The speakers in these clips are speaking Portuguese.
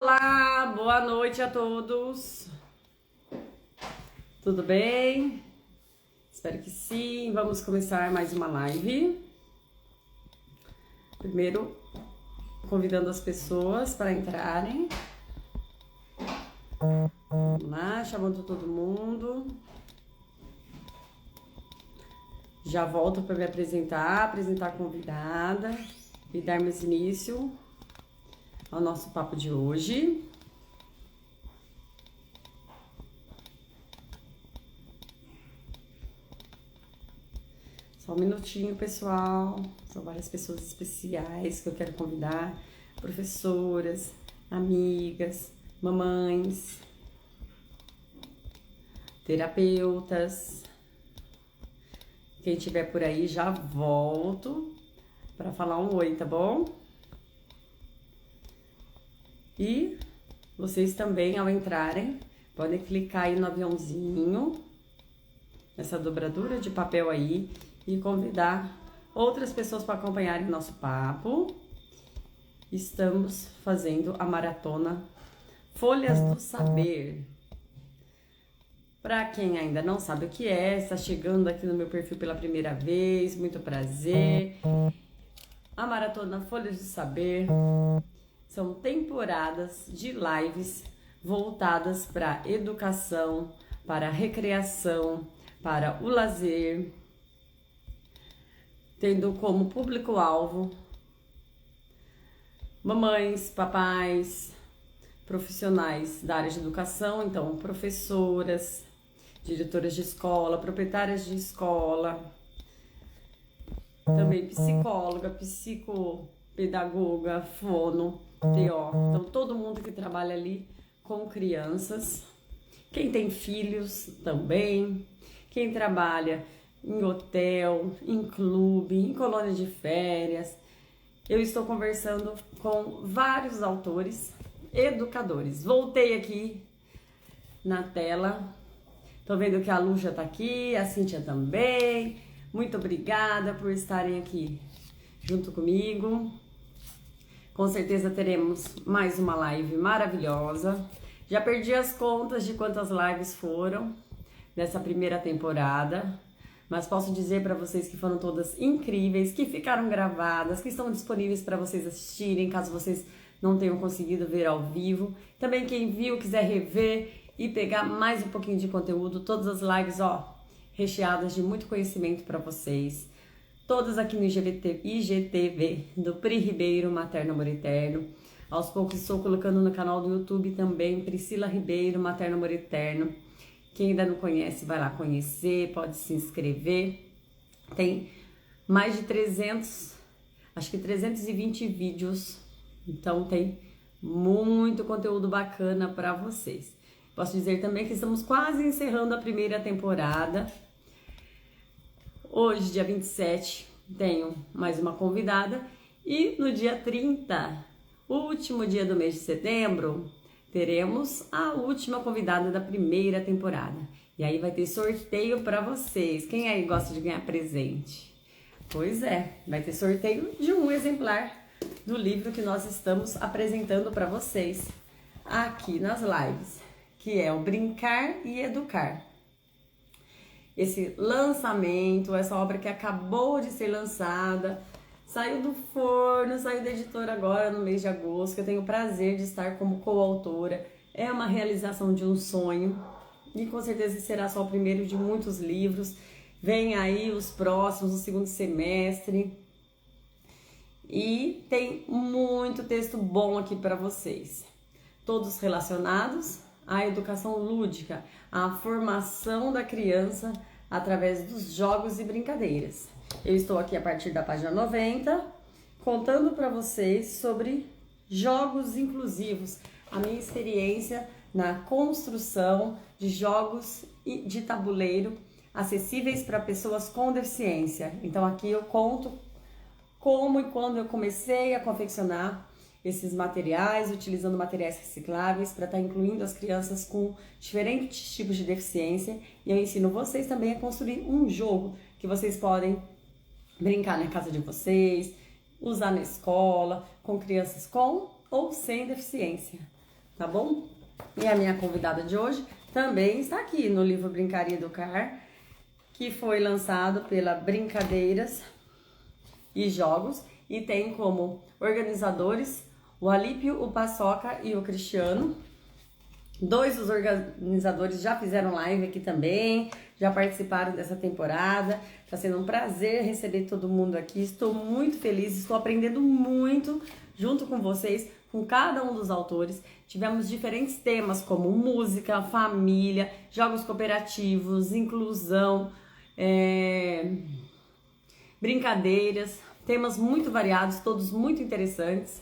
Olá, boa noite a todos. Tudo bem? Espero que sim. Vamos começar mais uma live. Primeiro, convidando as pessoas para entrarem. Vamos lá, chamando todo mundo. Já volto para me apresentar a convidada e darmos início ao nosso papo de hoje. Só um minutinho, pessoal. São várias pessoas especiais que eu quero convidar. Professoras, amigas, mamães, terapeutas. Quem estiver por aí, já volto para falar um oi, tá bom? E vocês também, ao entrarem, podem clicar aí no aviãozinho, nessa dobradura de papel aí, e convidar outras pessoas para acompanharem nosso papo. Estamos fazendo a maratona Folhas do Saber. Para quem ainda não sabe o que é, está chegando aqui no meu perfil pela primeira vez, muito prazer. A maratona Folhas do Saber são temporadas de lives voltadas para educação, para recreação, para o lazer, tendo como público-alvo mamães, papais, profissionais da área de educação, então professoras, diretoras de escola, proprietárias de escola, também psicóloga, psicopedagoga, fono, TO. Então todo mundo que trabalha ali com crianças, quem tem filhos também, quem trabalha em hotel, em clube, em colônia de férias. Eu estou conversando com vários autores, educadores. Voltei aqui na tela. Tô vendo que a Lu já tá aqui, a Cíntia também. Muito obrigada por estarem aqui junto comigo. Com certeza teremos mais uma live maravilhosa. Já perdi as contas de quantas lives foram dessa primeira temporada, mas posso dizer para vocês que foram todas incríveis, que ficaram gravadas, que estão disponíveis para vocês assistirem, caso vocês não tenham conseguido ver ao vivo. Também quem viu, quiser rever e pegar mais um pouquinho de conteúdo, todas as lives, recheadas de muito conhecimento para vocês. Todas aqui no IGTV do Pri Ribeiro, Materno Amor Eterno. Aos poucos estou colocando no canal do YouTube também, Priscila Ribeiro, Materno Amor Eterno. Quem ainda não conhece, vai lá conhecer, pode se inscrever. Tem mais de 300, acho que 320 vídeos. Então tem muito conteúdo bacana para vocês. Posso dizer também que estamos quase encerrando a primeira temporada. Hoje, dia 27, tenho mais uma convidada. E no dia 30, último dia do mês de setembro, teremos a última convidada da primeira temporada. E aí vai ter sorteio para vocês. Quem aí gosta de ganhar presente? Pois é, vai ter sorteio de um exemplar do livro que nós estamos apresentando para vocês aqui nas lives, que é o Brincar e Educar. Esse lançamento, essa obra que acabou de ser lançada, saiu do forno, saiu da editora agora no mês de agosto, que eu tenho o prazer de estar como coautora. É uma realização de um sonho e com certeza será só o primeiro de muitos livros. Vem aí os próximos, o segundo semestre. E tem muito texto bom aqui para vocês. Todos relacionados à educação lúdica, à formação da criança através dos jogos e brincadeiras. Eu estou aqui a partir da página 90, contando para vocês sobre jogos inclusivos, a minha experiência na construção de jogos de tabuleiro acessíveis para pessoas com deficiência. Então aqui eu conto como e quando eu comecei a confeccionar esses materiais, utilizando materiais recicláveis para estar incluindo as crianças com diferentes tipos de deficiência. E eu ensino vocês também a construir um jogo que vocês podem brincar na casa de vocês, usar na escola, com crianças com ou sem deficiência. tá bom? E a minha convidada de hoje também está aqui no livro Brincar e Educar, que foi lançado pela Brincadeiras e Jogos e tem como organizadores o Alípio, o Paçoca e o Cristiano. Dois dos organizadores já fizeram live aqui também, já participaram dessa temporada. Está sendo um prazer receber todo mundo aqui. Estou muito feliz, estou aprendendo muito junto com vocês, com cada um dos autores. Tivemos diferentes temas como música, família, jogos cooperativos, inclusão, brincadeiras, temas muito variados, todos muito interessantes.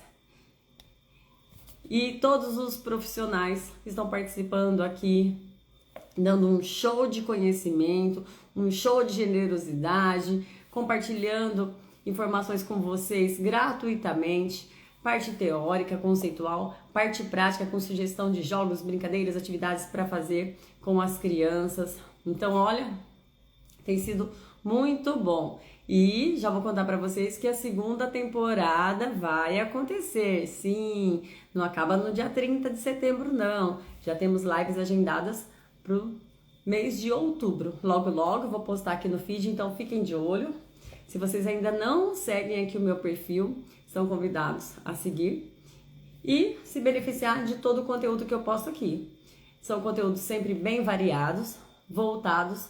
E todos os profissionais que estão participando aqui, dando um show de conhecimento, um show de generosidade, compartilhando informações com vocês gratuitamente, parte teórica, conceitual, parte prática com sugestão de jogos, brincadeiras, atividades para fazer com as crianças. Então, olha, tem sido muito bom. E já vou contar para vocês que a segunda temporada vai acontecer. Sim, não acaba no dia 30 de setembro, não. Já temos lives agendadas pro mês de outubro. Logo, logo vou postar aqui no feed, então fiquem de olho. Se vocês ainda não seguem aqui o meu perfil, são convidados a seguir e se beneficiar de todo o conteúdo que eu posto aqui. São conteúdos sempre bem variados, voltados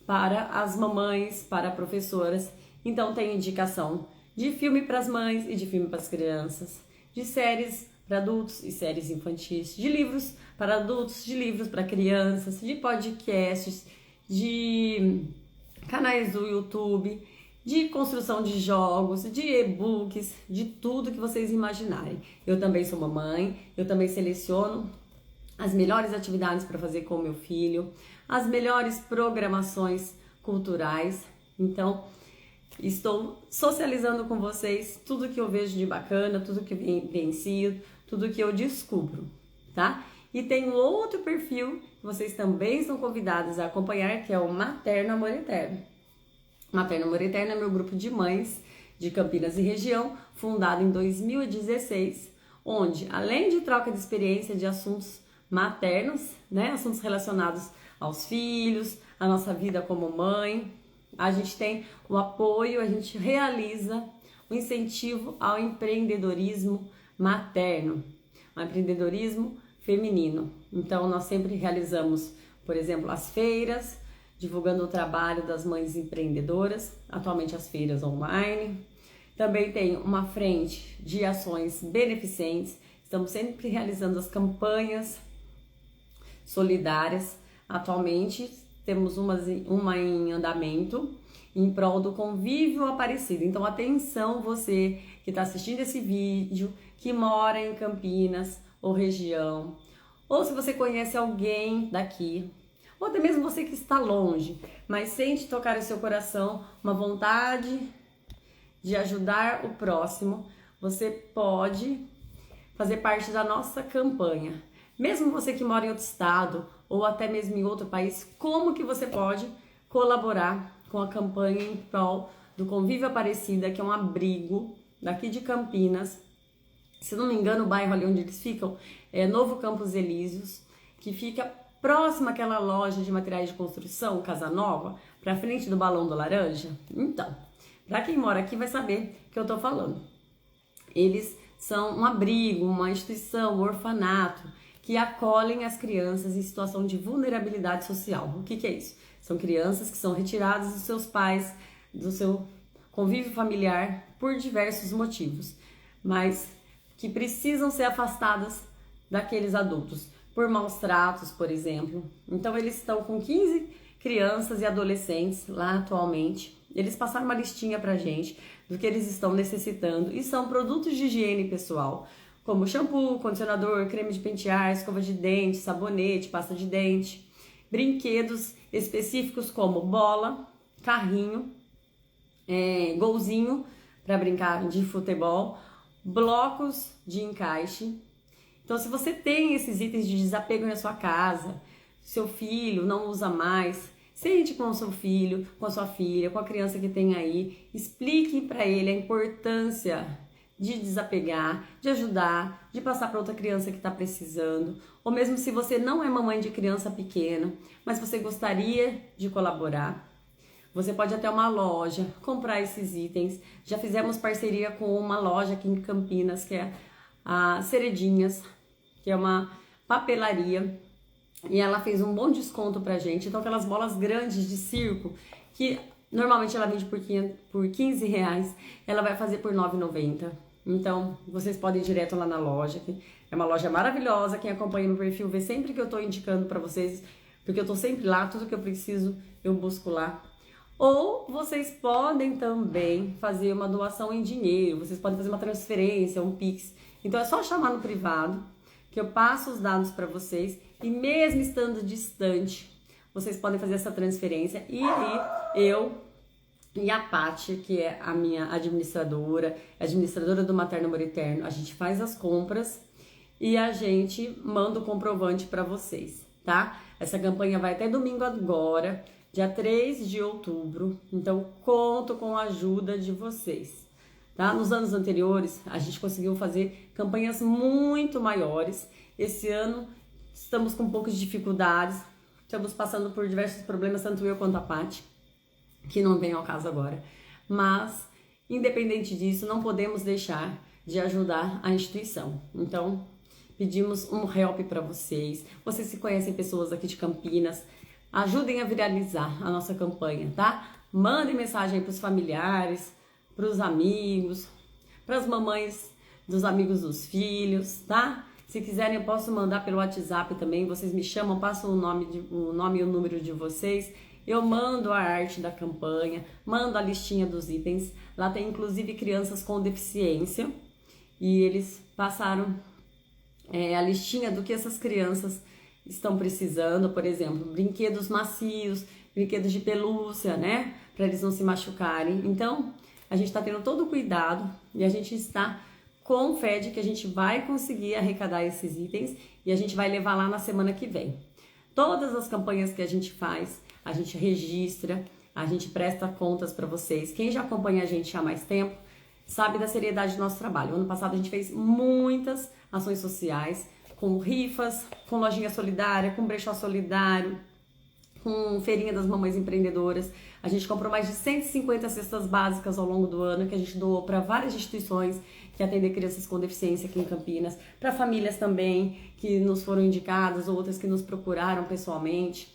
para as mamães, para professoras. Então tem indicação de filme para as mães e de filme para as crianças, de séries para adultos e séries infantis, de livros para adultos, de livros para crianças, de podcasts, de canais do YouTube, de construção de jogos, de e-books, de tudo que vocês imaginarem. Eu também sou mamãe, eu também seleciono as melhores atividades para fazer com o meu filho, as melhores programações culturais. Então, estou socializando com vocês tudo que eu vejo de bacana, tudo que eu vivencio, tudo que eu descubro, tá? E tem um outro perfil que vocês também são convidados a acompanhar, que é o Materno Amor Eterno. Materno Amor Eterno é meu grupo de mães de Campinas e região, fundado em 2016, onde, além de troca de experiência de assuntos maternos, né, assuntos relacionados aos filhos, a nossa vida como mãe, a gente tem o apoio, a gente realiza o incentivo ao empreendedorismo materno, ao empreendedorismo feminino. Então, nós sempre realizamos, por exemplo, as feiras, divulgando o trabalho das mães empreendedoras, atualmente as feiras online. Também tem uma frente de ações beneficentes, estamos sempre realizando as campanhas solidárias. Atualmente temos uma em andamento em prol do Convívio Aparecido. Então atenção você que está assistindo esse vídeo, que mora em Campinas ou região, ou se você conhece alguém daqui, ou até mesmo você que está longe, mas sente tocar o seu coração uma vontade de ajudar o próximo, você pode fazer parte da nossa campanha. Mesmo você que mora em outro estado ou até mesmo em outro país, como que você pode colaborar com a campanha em prol do Convívio Aparecida, que é um abrigo daqui de Campinas. Se não me engano, o bairro ali onde eles ficam é Novo Campos Elíseos, que fica próximo àquela loja de materiais de construção, Casa Nova, pra frente do Balão do Laranja. Então, pra quem mora aqui vai saber o que eu tô falando. Eles são um abrigo, uma instituição, um orfanato, que acolhem as crianças em situação de vulnerabilidade social. O que é isso? São crianças que são retiradas dos seus pais, do seu convívio familiar, por diversos motivos, mas que precisam ser afastadas daqueles adultos, por maus tratos, por exemplo. Então eles estão com 15 crianças e adolescentes lá atualmente. Eles passaram uma listinha pra gente do que eles estão necessitando e são produtos de higiene pessoal, como shampoo, condicionador, creme de pentear, escova de dente, sabonete, pasta de dente, brinquedos específicos como bola, carrinho, golzinho para brincar de futebol, blocos de encaixe. Então, se você tem esses itens de desapego na sua casa, seu filho não usa mais, sente com o seu filho, com a sua filha, com a criança que tem aí, explique para ele a importância de desapegar, de ajudar, de passar para outra criança que está precisando, ou mesmo se você não é mamãe de criança pequena, mas você gostaria de colaborar, você pode até uma loja comprar esses itens. Já fizemos parceria com uma loja aqui em Campinas, que é a Ceredinhas, que é uma papelaria, e ela fez um bom desconto pra gente. Então aquelas bolas grandes de circo, que normalmente ela vende por 15 reais, ela vai fazer por R$ 9,90. Então vocês podem ir direto lá na loja, que é uma loja maravilhosa. Quem acompanha meu perfil vê sempre que eu tô indicando pra vocês, porque eu tô sempre lá, tudo que eu preciso eu busco lá. Ou vocês podem também fazer uma doação em dinheiro, vocês podem fazer uma transferência, um Pix. Então é só chamar no privado, que eu passo os dados para vocês, e mesmo estando distante, vocês podem fazer essa transferência. E aí eu e a Paty, que é a minha administradora do Materno Amor Eterno, a gente faz as compras e a gente manda o comprovante para vocês, tá? Essa campanha vai até domingo agora, dia 3 de outubro, então conto com a ajuda de vocês, tá? Nos anos anteriores, a gente conseguiu fazer campanhas muito maiores. Esse ano, estamos com poucas dificuldades, estamos passando por diversos problemas, tanto eu quanto a Paty, que não vem ao caso agora. Mas, independente disso, não podemos deixar de ajudar a instituição. Então, pedimos um help para vocês. Vocês se conhecem pessoas aqui de Campinas, ajudem a viralizar a nossa campanha, tá? Mandem mensagem para os familiares, para os amigos, para as mamães dos amigos dos filhos, tá? Se quiserem, eu posso mandar pelo WhatsApp também. Vocês me chamam, passam o nome e o número de vocês. Eu mando a arte da campanha, mando a listinha dos itens. Lá tem inclusive crianças com deficiência e eles passaram a listinha do que essas crianças estão precisando, por exemplo, brinquedos macios, brinquedos de pelúcia, né? Para eles não se machucarem. Então, a gente está tendo todo o cuidado e a gente está com fé de que a gente vai conseguir arrecadar esses itens e a gente vai levar lá na semana que vem. Todas as campanhas que a gente faz, a gente registra, a gente presta contas para vocês. Quem já acompanha a gente há mais tempo sabe da seriedade do nosso trabalho. Ano passado a gente fez muitas ações sociais, com rifas, com lojinha solidária, com brechó solidário, com feirinha das mamães empreendedoras. A gente comprou mais de 150 cestas básicas ao longo do ano, que a gente doou para várias instituições que atendem crianças com deficiência aqui em Campinas, para famílias também que nos foram indicadas, outras que nos procuraram pessoalmente.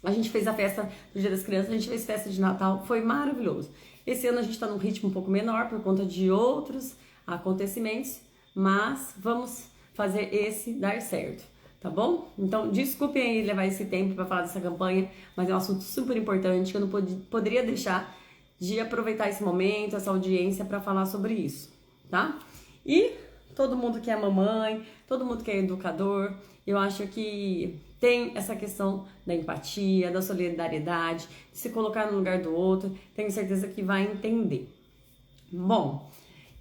A gente fez a festa do Dia das Crianças, a gente fez festa de Natal, foi maravilhoso. Esse ano a gente está num ritmo um pouco menor por conta de outros acontecimentos, mas vamos fazer esse dar certo, tá bom? Então, desculpem aí levar esse tempo para falar dessa campanha, mas é um assunto super importante que eu não poderia deixar de aproveitar esse momento, essa audiência para falar sobre isso, tá? E todo mundo que é mamãe, todo mundo que é educador, eu acho que tem essa questão da empatia, da solidariedade, de se colocar no lugar do outro, tenho certeza que vai entender. Bom,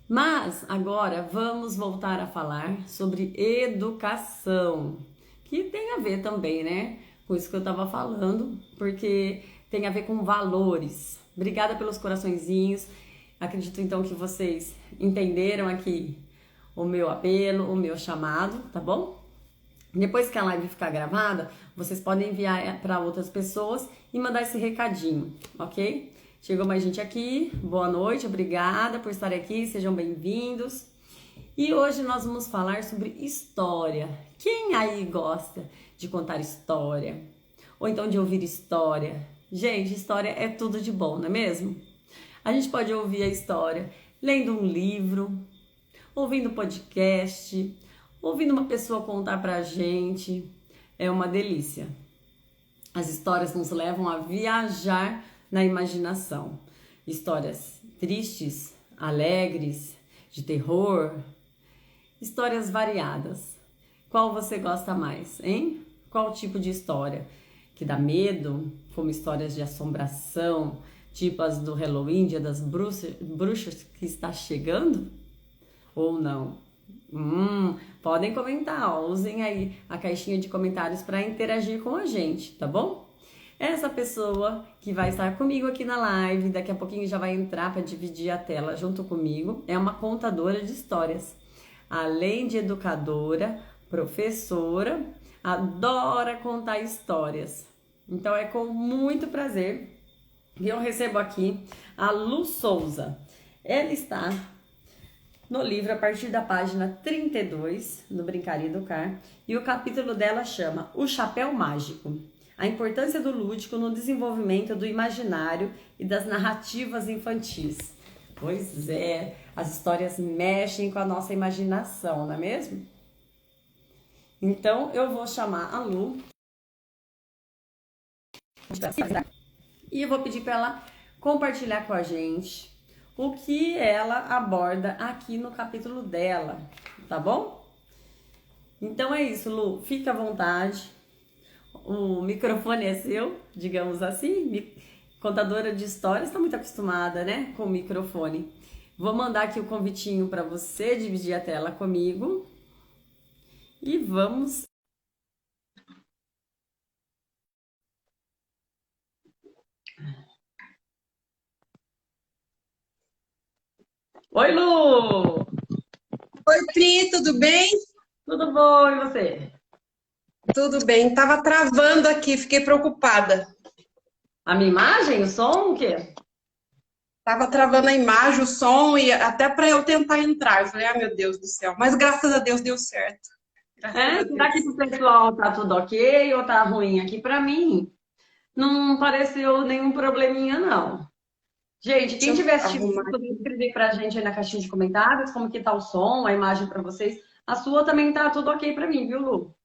mas agora vamos voltar a falar sobre educação, que tem a ver também, né, com isso que eu estava falando, porque tem a ver com valores. Obrigada pelos coraçõezinhos, acredito então que vocês entenderam aqui o meu apelo, o meu chamado, tá bom? Depois que a live ficar gravada, vocês podem enviar para outras pessoas e mandar esse recadinho, ok? Chegou mais gente aqui, boa noite, obrigada por estar aqui, sejam bem-vindos. E hoje nós vamos falar sobre história. Quem aí gosta de contar história? Ou então de ouvir história? Gente, história é tudo de bom, não é mesmo? A gente pode ouvir a história lendo um livro, ouvindo podcast, ouvindo uma pessoa contar pra gente. É uma delícia. As histórias nos levam a viajar na imaginação. Histórias tristes, alegres, de terror, histórias variadas. Qual você gosta mais, hein? Qual tipo de história? Que dá medo, como histórias de assombração, tipo as do Halloween, Dia das Bruxas que está chegando? Ou não? Podem comentar, ó, usem aí a caixinha de comentários para interagir com a gente, tá bom? Essa pessoa que vai estar comigo aqui na live, daqui a pouquinho já vai entrar para dividir a tela junto comigo, é uma contadora de histórias. Além de educadora, professora, adora contar histórias. Então é com muito prazer que eu recebo aqui a Lu Souza. Ela está no livro a partir da página 32 do Brincar e Educar, e o capítulo dela chama O Chapéu Mágico. A importância do lúdico no desenvolvimento do imaginário e das narrativas infantis. Pois é, as histórias mexem com a nossa imaginação, não é mesmo? Então, eu vou chamar a Lu e eu vou pedir para ela compartilhar com a gente o que ela aborda aqui no capítulo dela, tá bom? Então é isso, Lu, fica à vontade. O microfone é seu, digamos assim. Contadora de histórias, está muito acostumada, né, com o microfone. Vou mandar aqui o convitinho para você dividir a tela comigo. E vamos. Oi, Lu! Oi, Pri, tudo bem? Tudo bom, e você? Tudo bem. Tava travando aqui, fiquei preocupada. A minha imagem, o som, o quê? Tava travando a imagem, o som e até para eu tentar entrar. Eu falei, ah, meu Deus do céu. Mas graças a Deus deu certo. Graças a Será Deus. que pro pessoal tá tudo ok ou tá ruim? Aqui para mim não pareceu nenhum probleminha, não. Gente, Deixa quem eu tiver assistindo, arrumar. poder escrever pra gente aí na caixinha de comentários como que tá o som, a imagem para vocês. A sua também tá tudo ok para mim, viu, Lu?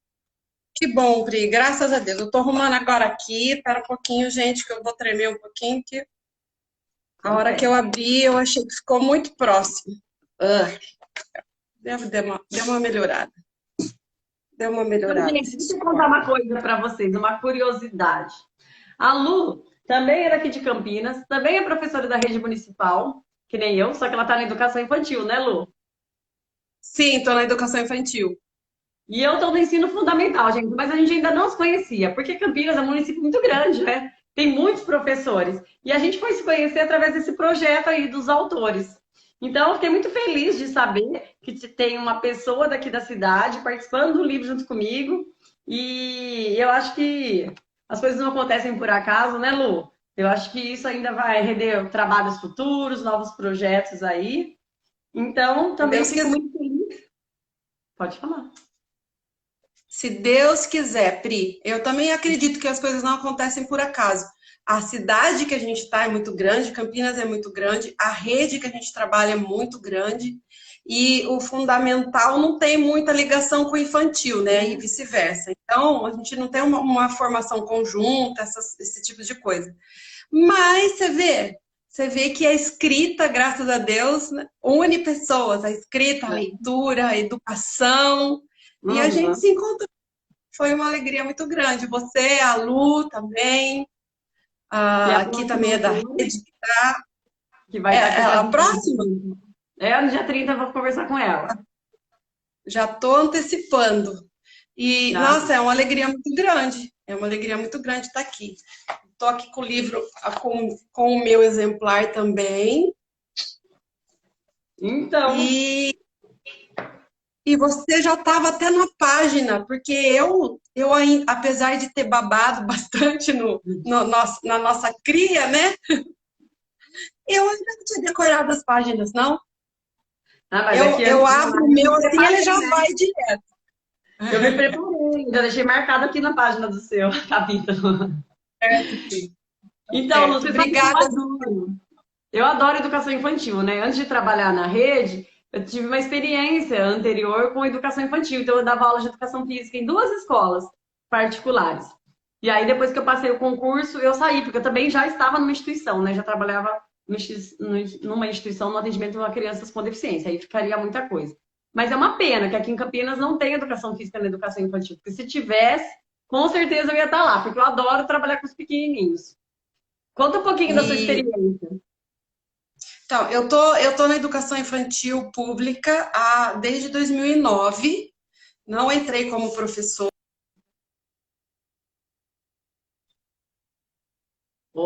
Que bom, Pri, graças a Deus. Eu tô arrumando agora aqui. Espera um pouquinho, gente, que eu vou tremer um pouquinho, que a Tudo hora que eu bem. abri, eu achei que ficou muito próximo. Deu uma melhorada. Deu uma Então, melhorada. gente, deixa eu contar uma coisa para vocês, uma curiosidade. A Lu também é daqui de Campinas, também é professora da rede municipal, que nem eu, só que ela está na educação infantil, né, Lu? Sim, tô na educação infantil. E eu estou no ensino fundamental, gente, mas a gente ainda não se conhecia, porque Campinas é um município muito grande, né? Tem muitos professores. E a gente foi se conhecer através desse projeto aí dos autores. Então, eu fiquei muito feliz de saber que tem uma pessoa daqui da cidade participando do livro junto comigo. E eu acho que as coisas não acontecem por acaso, né, Lu? Eu acho que isso ainda vai render trabalhos futuros, novos projetos aí. Então, Se também Deus fico quiser. muito feliz. Pode falar. Se Deus quiser, Pri, eu também acredito que as coisas não acontecem por acaso. A cidade que a gente está é muito grande, Campinas é muito grande, a rede que a gente trabalha é muito grande e o fundamental não tem muita ligação com o infantil, né? E vice-versa. Então, a gente não tem uma formação conjunta, esse tipo de coisa. Mas você vê que a escrita, graças a Deus, né, une pessoas, a escrita, a leitura, a educação, e a gente Uhum. se encontrou. Foi uma alegria muito grande. Você, a Lu também, E a aqui próxima também é da autora, rede. que vai É, estar aqui é com a a gente no dia próxima, 30. No dia 30 eu vou conversar com ela. já estou antecipando. E, Tá? nossa, é uma alegria muito grande. É uma alegria muito grande estar aqui. Estou aqui com o livro, com o meu exemplar também. Então, E E você já estava até na página, porque eu ainda, apesar de ter babado bastante na nossa cria, né? Eu ainda não tinha decorado as páginas, não. mas Eu, aqui antes eu da abro o live eu meu me assim, ele preparei, já né? vai direto. Eu me preparei, já deixei marcado aqui na página do seu capítulo. Então, Lu, Certo. você sabe que eu Obrigada. adoro. Eu adoro educação infantil, né? Antes de trabalhar na rede, eu tive uma experiência anterior com educação infantil. Então, eu dava aula de educação física em duas escolas particulares. E aí, depois que eu passei o concurso, eu saí, porque eu também já estava numa instituição, né? Já trabalhava numa instituição no atendimento a crianças com deficiência. Aí ficaria muita coisa. Mas é uma pena que aqui em Campinas não tem educação física na educação infantil. Porque se tivesse, com certeza eu ia estar lá, porque eu adoro trabalhar com os pequenininhos. Conta um pouquinho da sua E, experiência. então, eu tô na educação infantil pública desde 2009. Não entrei como professora.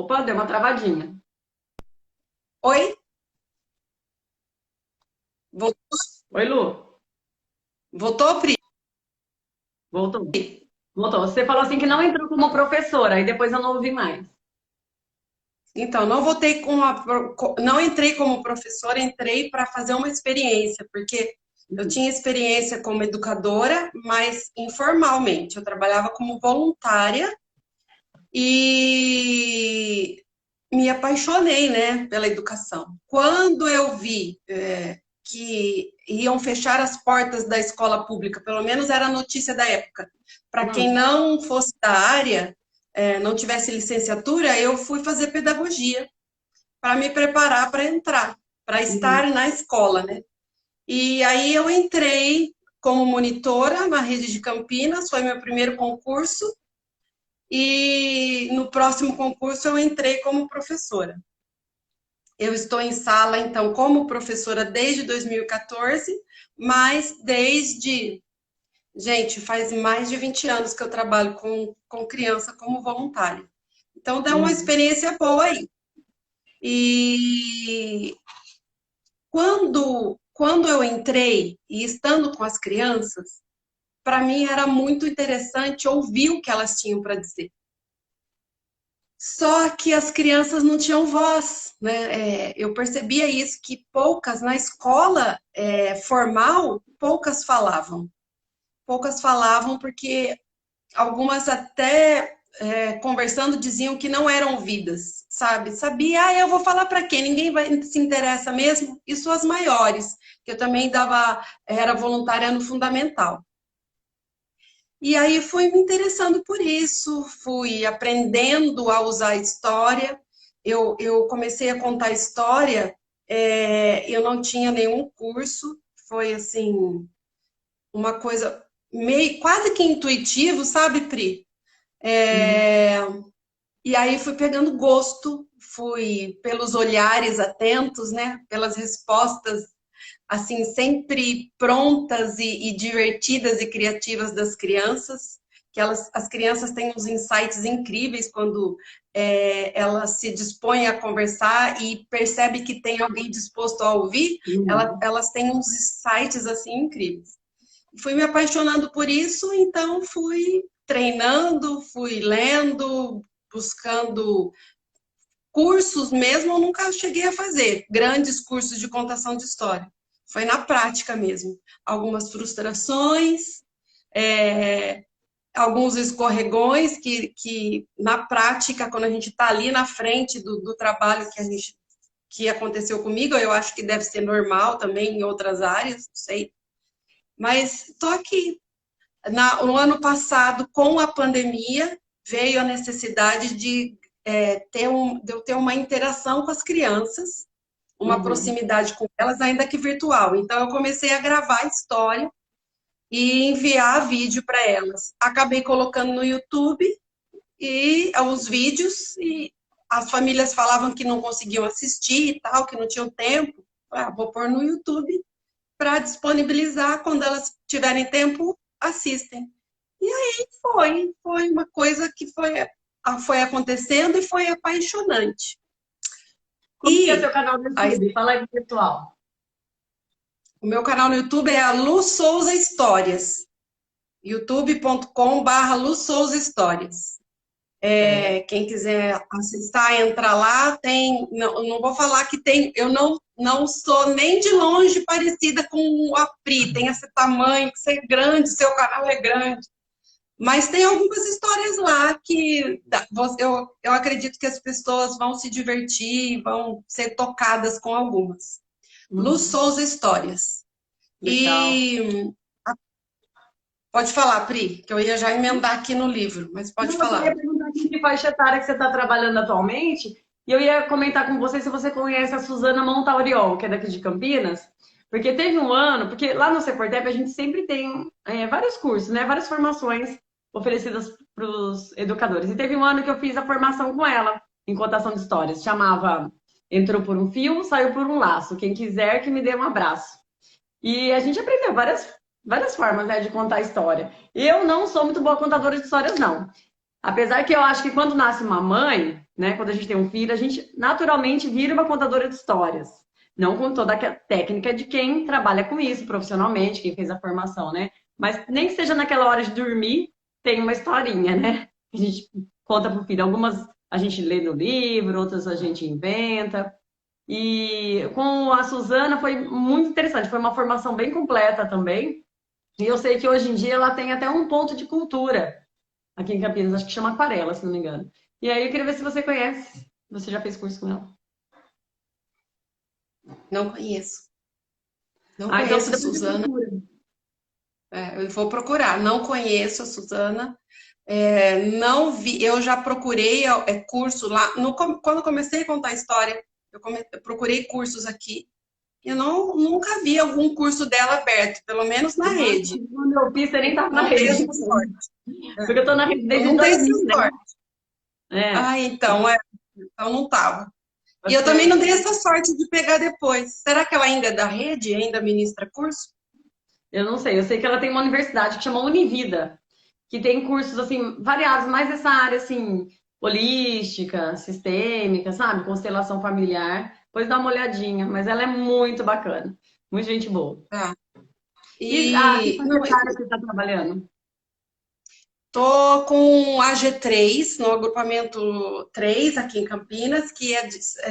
Opa, deu uma travadinha. Oi? Voltou, Oi, Lu. voltou, Pri? Voltou. Voltou. Você falou assim que não entrou como professora, aí depois eu não ouvi mais. Então, não voltei não entrei como professora, entrei para fazer uma experiência, porque eu tinha experiência como educadora, mas informalmente. Eu trabalhava como voluntária e me apaixonei, né, pela educação. Quando eu vi que iam fechar as portas da escola pública, pelo menos era a notícia da época, para quem Hum, não fosse da área, não tivesse licenciatura, eu fui fazer pedagogia para me preparar para entrar, para uhum. estar na escola, né? E aí eu entrei como monitora na rede de Campinas, foi meu primeiro concurso, e no próximo concurso eu entrei como professora. Eu estou em sala, então, como professora desde 2014, mas gente, faz mais de 20 anos que eu trabalho com criança como voluntária. Então, dá uma Uhum. experiência boa aí. E quando eu entrei e estando com as crianças, para mim era muito interessante ouvir o que elas tinham para dizer. Só que as crianças não tinham voz, né? Eu percebia isso, que poucas, na escola formal, poucas falavam porque algumas até conversando diziam que não eram ouvidas, sabe? Sabia, eu vou falar para quem? Ninguém vai se interessa mesmo. Isso as maiores, que eu também era voluntária no fundamental. E aí fui me interessando por isso, fui aprendendo a usar a história. Eu comecei a contar história, eu não tinha nenhum curso, foi assim, uma coisa meio quase que intuitivo, sabe, Pri? Uhum. É, e aí fui pegando gosto, fui pelos olhares atentos, né? Pelas respostas assim sempre prontas e divertidas e criativas das crianças, que as crianças têm uns insights incríveis quando elas se dispõem a conversar e percebe que tem alguém disposto a ouvir, Uhum. elas têm uns insights assim incríveis. Fui me apaixonando por isso, então fui treinando, fui lendo, buscando cursos mesmo, eu nunca cheguei a fazer grandes cursos de contação de história. Foi na prática mesmo. Algumas frustrações, é, alguns escorregões que, na prática, quando a gente está ali na frente do trabalho que aconteceu comigo, eu acho que deve ser normal também em outras áreas, não sei. Mas estou aqui. No ano passado, com a pandemia, veio a necessidade de eu ter uma interação com as crianças, uma Uhum. proximidade com elas, ainda que virtual. Então, eu comecei a gravar história e enviar vídeo para elas. Acabei colocando no YouTube e os vídeos, e as famílias falavam que não conseguiam assistir e tal, que não tinham tempo. Vou pôr no YouTube para disponibilizar quando elas tiverem tempo, assistem. E aí foi uma coisa que foi acontecendo e foi apaixonante. Como que é seu E canal no a, YouTube? Fala aí pro pessoal. o meu canal no YouTube é a Lu Souza Histórias, youtube.com/barra Lu Souza Histórias. É. Quem quiser acessar, entra lá, tem, não vou falar que tem, eu não sou nem de longe parecida com a Pri, tem esse tamanho, que você é grande, seu canal é grande. Mas tem algumas histórias lá que eu acredito que as pessoas vão se divertir, vão ser tocadas com algumas. Lu Uhum. Souza Histórias. Legal. E pode falar, Pri, que eu ia já emendar aqui no livro, mas pode Não, eu só ia falar. perguntar com que faixa etária que você está trabalhando atualmente. E eu ia comentar com você se você conhece a Suzana Montauriol, que é daqui de Campinas. Porque teve um ano, porque lá no Seportep a gente sempre tem vários cursos, né? Várias formações oferecidas para os educadores. E teve um ano que eu fiz a formação com ela, em contação de histórias. Chamava Entrou por um fio, saiu por um laço. Quem quiser que me dê um abraço. E a gente aprendeu várias formas, né, de contar história. Eu não sou muito boa contadora de histórias, não. Apesar que eu acho que quando nasce uma mãe, né, quando a gente tem um filho, a gente naturalmente vira uma contadora de histórias. Não com toda a técnica de quem trabalha com isso profissionalmente, quem fez a formação, né? Mas nem que seja naquela hora de dormir, tem uma historinha, né? A gente conta pro filho. Algumas a gente lê no livro, outras a gente inventa. E com a Suzana foi muito interessante, foi uma formação bem completa também. E eu sei que hoje em dia ela tem até um ponto de cultura aqui em Campinas, acho que chama Aquarela, se não me engano. E aí eu queria ver se você conhece. Você já fez curso com ela? Não conheço. Não Ah, então você conheço a depois você Suzana. procura. Eu vou procurar. Não conheço a Suzana. Não vi. Eu já procurei curso lá. Quando eu comecei a contar a história, eu procurei cursos aqui. Eu nunca vi algum curso dela aberto, pelo menos na Eu acho rede. que quando eu fiz, você nem estava na Não tenho rede. essa sorte. Porque eu tô na rede Eu desde não tenho essa 2000, né? sorte. É, Ah, então não tava. E eu também não você... tenho essa sorte de pegar depois. Será que ela ainda é da rede? Ainda ministra curso? Eu não sei, eu sei que ela tem uma universidade que chama Univida, que tem cursos, assim, variados, mais essa área, assim, holística, sistêmica, sabe? Constelação familiar. Depois dá uma olhadinha, mas ela é muito bacana. Muito gente boa. Tá. E que E faixa não, etária você está trabalhando? tô com a G3 no agrupamento 3 aqui em Campinas, que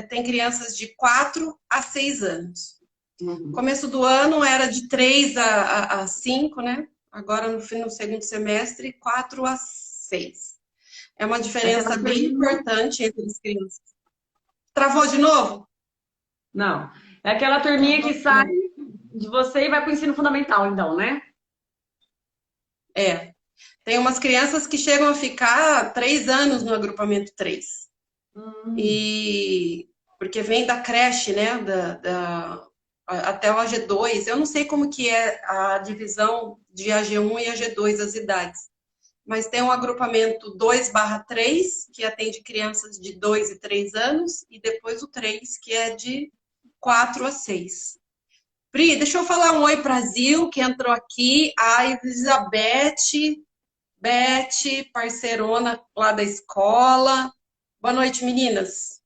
tem crianças de 4 a 6 anos. Uhum. Começo do ano era de 3 a 5, né? Agora no segundo semestre, 4 a 6. É uma É aquela diferença bem turminha? importante entre as crianças. Travou de novo? Não. É aquela turminha Travou que de sai novo. de você e vai para o ensino fundamental, então, né? É. Tem umas crianças que chegam a ficar 3 anos no agrupamento 3. Hum. E porque vem da creche, né? Até o AG2. Eu não sei como que é a divisão de AG1 e AG2 as idades. Mas tem um agrupamento 2/3, que atende crianças de 2 e 3 anos, e depois o 3, que é de 4 a 6. Pri, deixa eu falar um oi para Zil, que entrou aqui, a Elizabeth, Beth, parceirona lá da escola. Boa noite, meninas.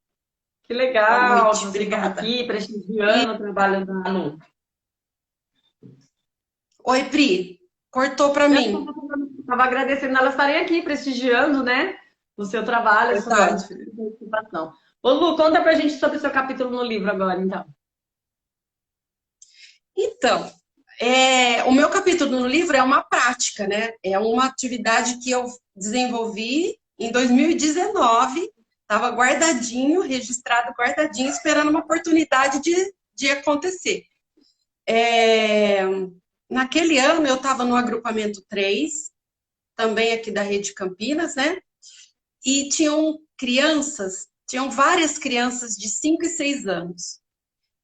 Que Boa legal que noite, vocês estão obrigada. aqui E, prestigiando o trabalho da Lu. oi, Pri, cortou para Eu mim. estava agradecendo elas estarem aqui prestigiando, né? O seu trabalho, a sua Verdade. participação. Ô, Lu, conta pra gente sobre o seu capítulo no livro agora, então. Então, o meu capítulo no livro é uma prática, né? É uma atividade que eu desenvolvi em 2019, estava guardadinho, registrado, guardadinho, esperando uma oportunidade de acontecer. É, naquele ano eu estava no agrupamento 3, também aqui da Rede Campinas, né? E tinham várias crianças de 5 e 6 anos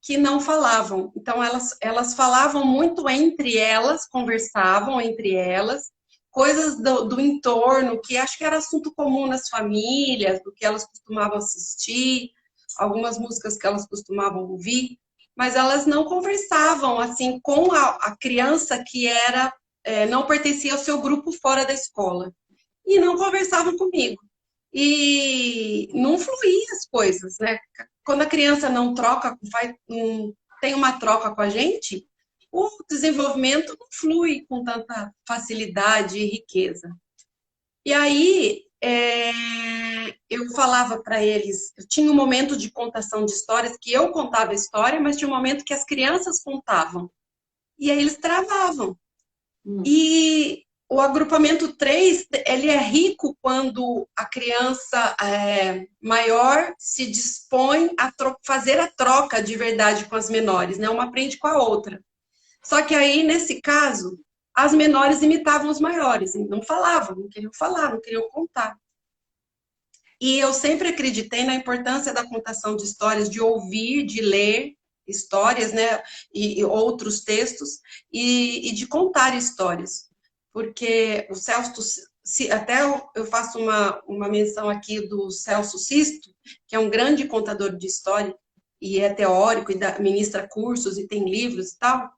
que não falavam. Então, elas falavam muito entre elas, conversavam entre elas, coisas do entorno, que acho que era assunto comum nas famílias, do que elas costumavam assistir, algumas músicas que elas costumavam ouvir, mas elas não conversavam assim com a criança que não pertencia ao seu grupo fora da escola. E não conversavam comigo. E não fluía as coisas, né? Quando a criança não troca, não tem uma troca com a gente, o desenvolvimento não flui com tanta facilidade e riqueza. E aí, eu falava para eles, eu tinha um momento de contação de histórias que eu contava a história, mas tinha um momento que as crianças contavam. E aí eles travavam. Hum. E o agrupamento 3 ele é rico quando a criança maior se dispõe a fazer a troca de verdade com as menores, né? Uma aprende com a outra. Só que aí, nesse caso, as menores imitavam os maiores, não falavam, não queriam falar, não queriam contar. E eu sempre acreditei na importância da contação de histórias, de ouvir, de ler histórias, né, e outros textos, e de contar histórias. Porque o Celso, até eu faço uma menção aqui do Celso Sisto, que é um grande contador de história, e é teórico, e ministra cursos, e tem livros e tal.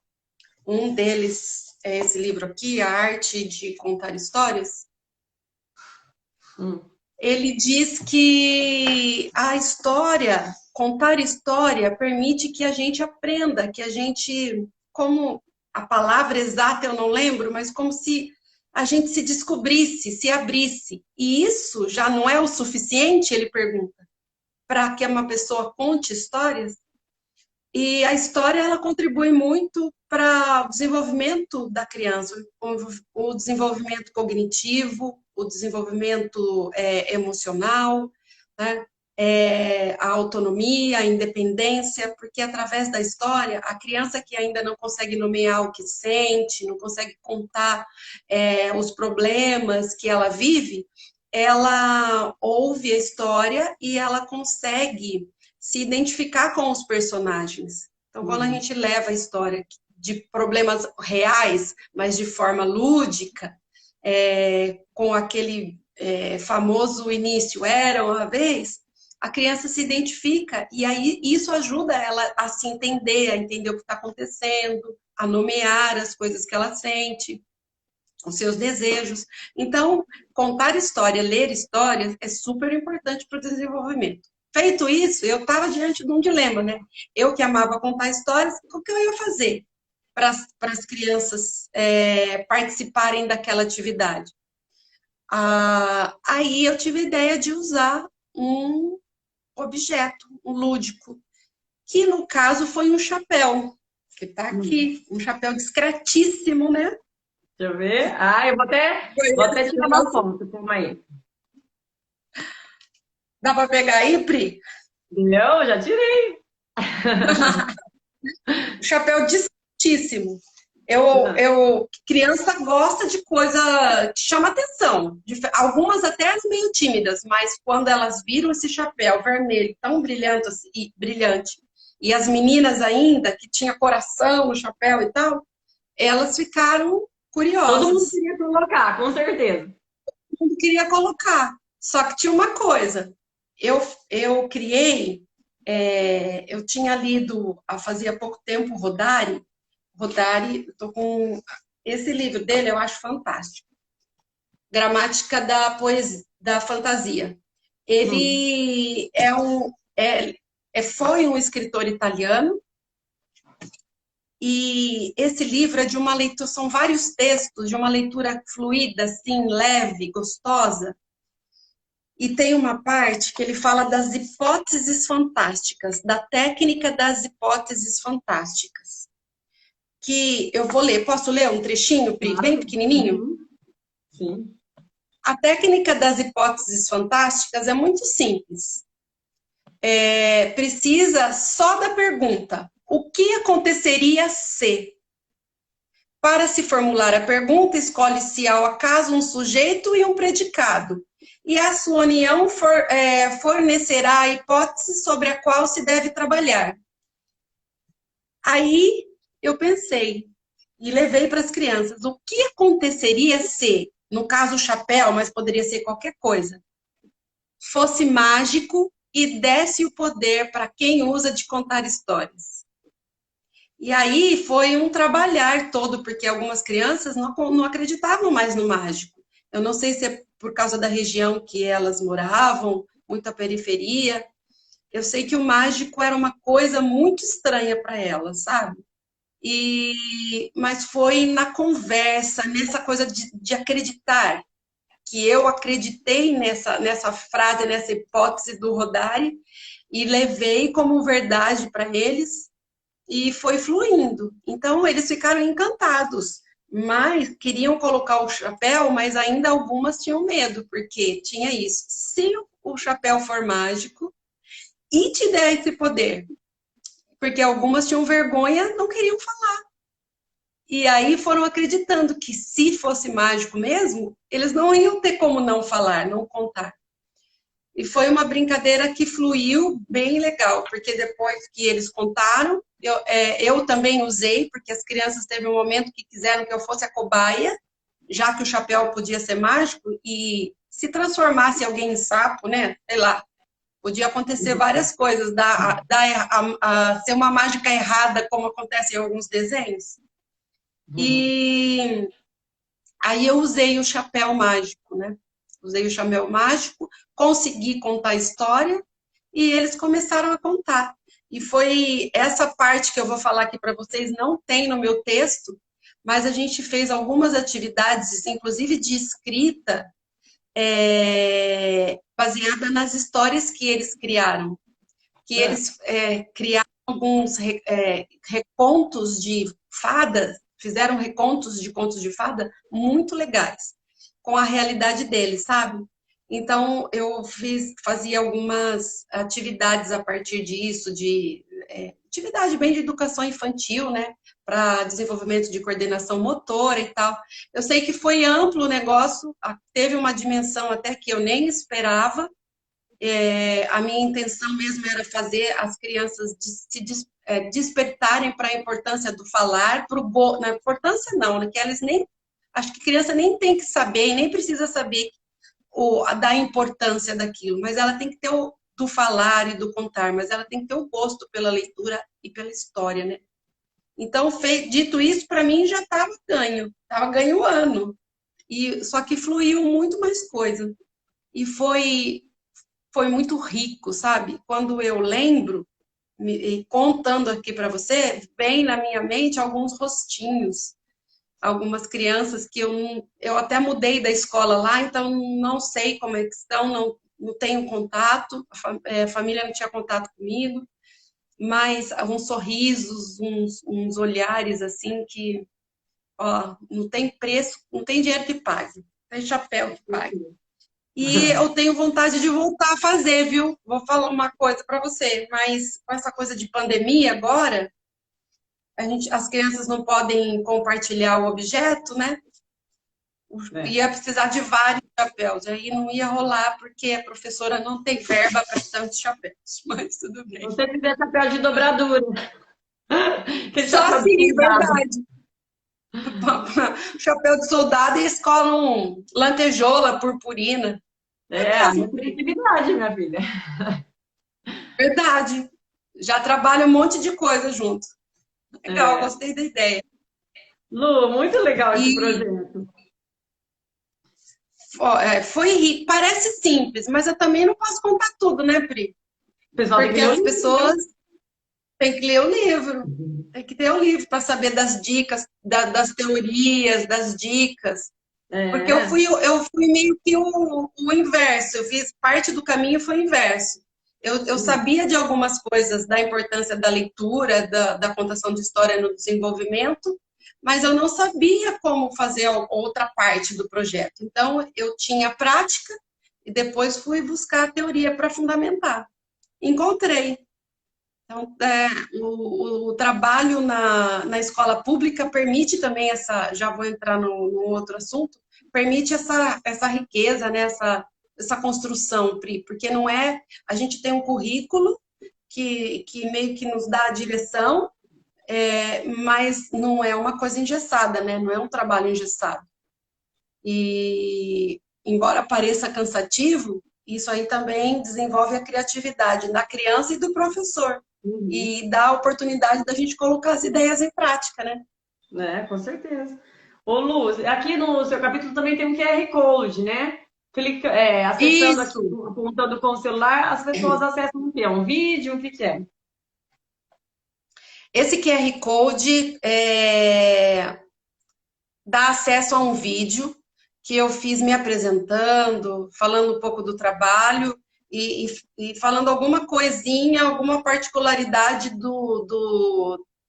Um deles é esse livro aqui, A Arte de Contar Histórias. Hum. Ele diz que a história, contar história, permite que a gente aprenda, que a gente, como a palavra exata eu não lembro, mas como se a gente se descobrisse, se abrisse. E isso já não é o suficiente, ele pergunta, para que uma pessoa conte histórias? E a história ela contribui muito para o desenvolvimento da criança, o desenvolvimento cognitivo, o desenvolvimento emocional, né? A autonomia, a independência, porque através da história, a criança que ainda não consegue nomear o que sente, não consegue contar os problemas que ela vive, ela ouve a história e ela consegue se identificar com os personagens. Então, quando a Uhum. gente leva a história de problemas reais, mas de forma lúdica, com aquele famoso início, era uma vez, a criança se identifica e aí isso ajuda ela a se entender, a entender o que está acontecendo, a nomear as coisas que ela sente, os seus desejos. Então, contar história, ler histórias é super importante para o desenvolvimento. Feito isso, eu estava diante de um dilema, né? Eu que amava contar histórias, o que eu ia fazer para as crianças participarem daquela atividade? Aí eu tive a ideia de usar um objeto, um lúdico, que no caso foi um chapéu, que está Hum. aqui, um chapéu discretíssimo, né? Deixa eu ver. Ah, vou até tirar uma foto, calma aí. Dá para pegar aí, Pri? Não, já tirei. Chapéu distintíssimo. Criança gosta de coisa que chama atenção. Algumas até eram meio tímidas, mas quando elas viram esse chapéu vermelho tão brilhante, e as meninas ainda, que tinha coração no chapéu e tal, elas ficaram Todo mundo curiosas. queria colocar, com certeza. Todo mundo queria colocar. Só que tinha uma coisa. Eu criei, eu tinha lido, fazia pouco tempo, Rodari, estou com esse livro dele, eu acho fantástico. Gramática da poesia, da fantasia. Hum. Ele foi um escritor italiano e esse livro é de uma leitura, são vários textos de uma leitura fluida, assim, leve, gostosa. E tem uma parte que ele fala das hipóteses fantásticas, da técnica das hipóteses fantásticas. Que eu vou ler. Posso ler um trechinho, Pri, bem Claro. pequenininho? Uhum. Sim. A técnica das hipóteses fantásticas é muito simples. Precisa só da pergunta: o que aconteceria se? Para se formular a pergunta, escolhe-se ao acaso um sujeito e um predicado, e a sua união fornecerá a hipótese sobre a qual se deve trabalhar. Aí eu pensei e levei para as crianças: o que aconteceria se, no caso o chapéu, mas poderia ser qualquer coisa, fosse mágico e desse o poder para quem usa de contar histórias? E aí foi um trabalhar todo, porque algumas crianças não acreditavam mais no mágico. Eu não sei se é por causa da região que elas moravam, muita periferia. Eu sei que o mágico era uma coisa muito estranha para elas, sabe? Mas foi na conversa, nessa coisa de acreditar, que eu acreditei nessa frase, nessa hipótese do Rodari, e levei como verdade para eles, e foi fluindo. Então, eles ficaram encantados, mas queriam colocar o chapéu, mas ainda algumas tinham medo, porque tinha isso. Se o chapéu for mágico e te der esse poder, porque algumas tinham vergonha, não queriam falar. E aí foram acreditando que se fosse mágico mesmo, eles não iam ter como não falar, não contar. E foi uma brincadeira que fluiu bem legal, porque depois que eles contaram, eu também usei, porque as crianças teve um momento que quiseram que eu fosse a cobaia, já que o chapéu podia ser mágico, e se transformasse alguém em sapo, né? Sei lá, podia acontecer várias coisas, ser uma mágica errada, como acontece em alguns desenhos. Uhum. E aí eu usei o chapéu mágico, né? Usei o chapéu mágico, consegui contar a história e eles começaram a contar. E foi essa parte que eu vou falar aqui para vocês, não tem no meu texto, mas a gente fez algumas atividades, inclusive de escrita, baseada nas histórias que eles criaram. Que eles criaram alguns recontos de fadas, fizeram recontos de contos de fada muito legais, com a realidade deles, sabe? Então, eu fazia algumas atividades a partir disso, atividade bem de educação infantil, né? Para desenvolvimento de coordenação motora e tal. Eu sei que foi amplo o negócio, teve uma dimensão até que eu nem esperava. A minha intenção mesmo era fazer as crianças despertarem para a importância do falar, na importância não, né? Que eles nem, acho que criança nem tem que saber e nem precisa saber da importância daquilo, mas ela tem que ter do falar e do contar, mas ela tem que ter o gosto pela leitura e pela história, né? Então, dito isso, para mim já estava ganho o ano. Só que fluiu muito mais coisa. E foi muito rico, sabe? Quando eu lembro, contando aqui para você, vem na minha mente alguns rostinhos, algumas crianças que eu até mudei da escola lá, então não sei como é que estão, não tenho contato, a família não tinha contato comigo, mas alguns sorrisos, uns olhares assim que, ó, não tem preço, não tem dinheiro que pague, não tem chapéu que pague. E eu tenho vontade de voltar a fazer, viu? Vou falar uma coisa para você, mas com essa coisa de pandemia agora, as crianças não podem compartilhar o objeto, né? Ia precisar de vários chapéus, aí não ia rolar, porque a professora não tem verba para tantos chapéus, mas tudo bem. Você quiser chapéu de dobradura. Só assim, verdade. Chapéu de soldado e escola lantejola, purpurina. A minha criatividade, minha filha. Verdade. Já trabalha um monte de coisa junto. Legal, gostei da ideia. Lu, muito legal esse projeto. Foi parece simples, mas eu também não posso contar tudo, né, Pri? Porque as pessoas têm que ler o livro. Tem que ter o livro para saber das dicas, das teorias, das dicas. Porque eu fui meio que o inverso. Eu fiz parte do caminho foi o inverso. Eu sabia de algumas coisas da importância da leitura, da contação de história no desenvolvimento, mas eu não sabia como fazer a outra parte do projeto. Então, eu tinha prática e depois fui buscar a teoria para fundamentar. Encontrei. Então, o trabalho na escola pública permite também já vou entrar no outro assunto, permite essa riqueza, né? essa construção, Pri, porque não é, a gente tem um currículo que meio que nos dá a direção, mas não é uma coisa engessada, né? Não é um trabalho engessado. E, embora pareça cansativo, isso aí também desenvolve a criatividade da criança e do professor. E dá a oportunidade da gente colocar as ideias em prática, né? Com certeza. Ô, Lu, aqui no seu capítulo também tem um QR Code, né? Acessando aqui, apontando com o celular, as pessoas acessam o quê? Um vídeo? O que é? Esse QR Code dá acesso a um vídeo que eu fiz me apresentando, falando um pouco do trabalho e falando alguma coisinha, alguma particularidade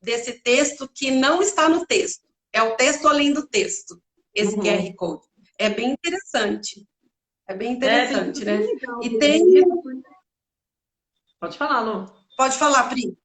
desse texto que não está no texto. É o texto além do texto, esse QR Code. É bem interessante. É bem interessante, né? Legal, e tem... Pode falar, Lu. Pode falar, Pri.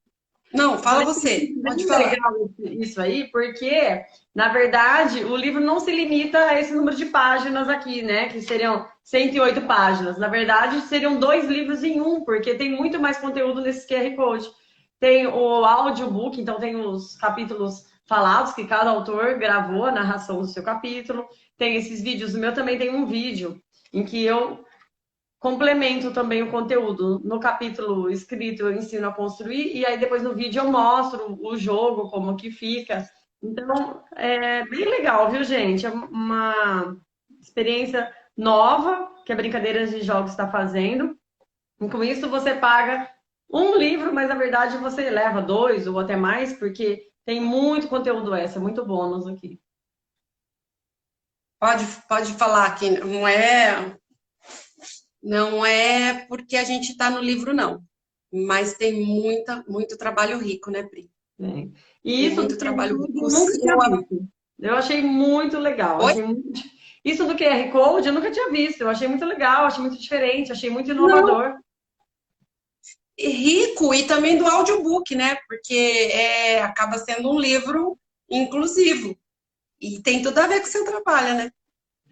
Não, fala você. Pode falar. Legal isso aí, porque, na verdade, o livro não se limita a esse número de páginas aqui, né? Que seriam 108 páginas. Na verdade, seriam 2 livros em um, porque tem muito mais conteúdo nesse QR Code. Tem o audiobook, então tem os capítulos falados que cada autor gravou a narração do seu capítulo. Tem esses vídeos. O meu também tem um vídeo em que eu complemento também o conteúdo. No capítulo escrito eu ensino a construir e aí depois no vídeo eu mostro o jogo, como que fica. Então, é bem legal, viu, gente? É uma experiência nova que a Brincadeiras de Jogos está fazendo. E com isso você paga um livro, mas na verdade você leva dois ou até mais, porque tem muito conteúdo extra, muito bônus aqui. Pode falar que não é porque a gente está no livro, não. Mas tem muito trabalho rico, né, Pri? Né? E Tem isso muito do QR trabalho Code rico. eu nunca tinha visto. Eu achei muito legal. Oi? Isso do QR Code eu nunca tinha visto. Eu achei muito legal, achei muito diferente, achei muito Não, inovador. rico e também do audiobook, né? Porque acaba sendo um livro inclusivo. E tem tudo a ver com o seu trabalho, né?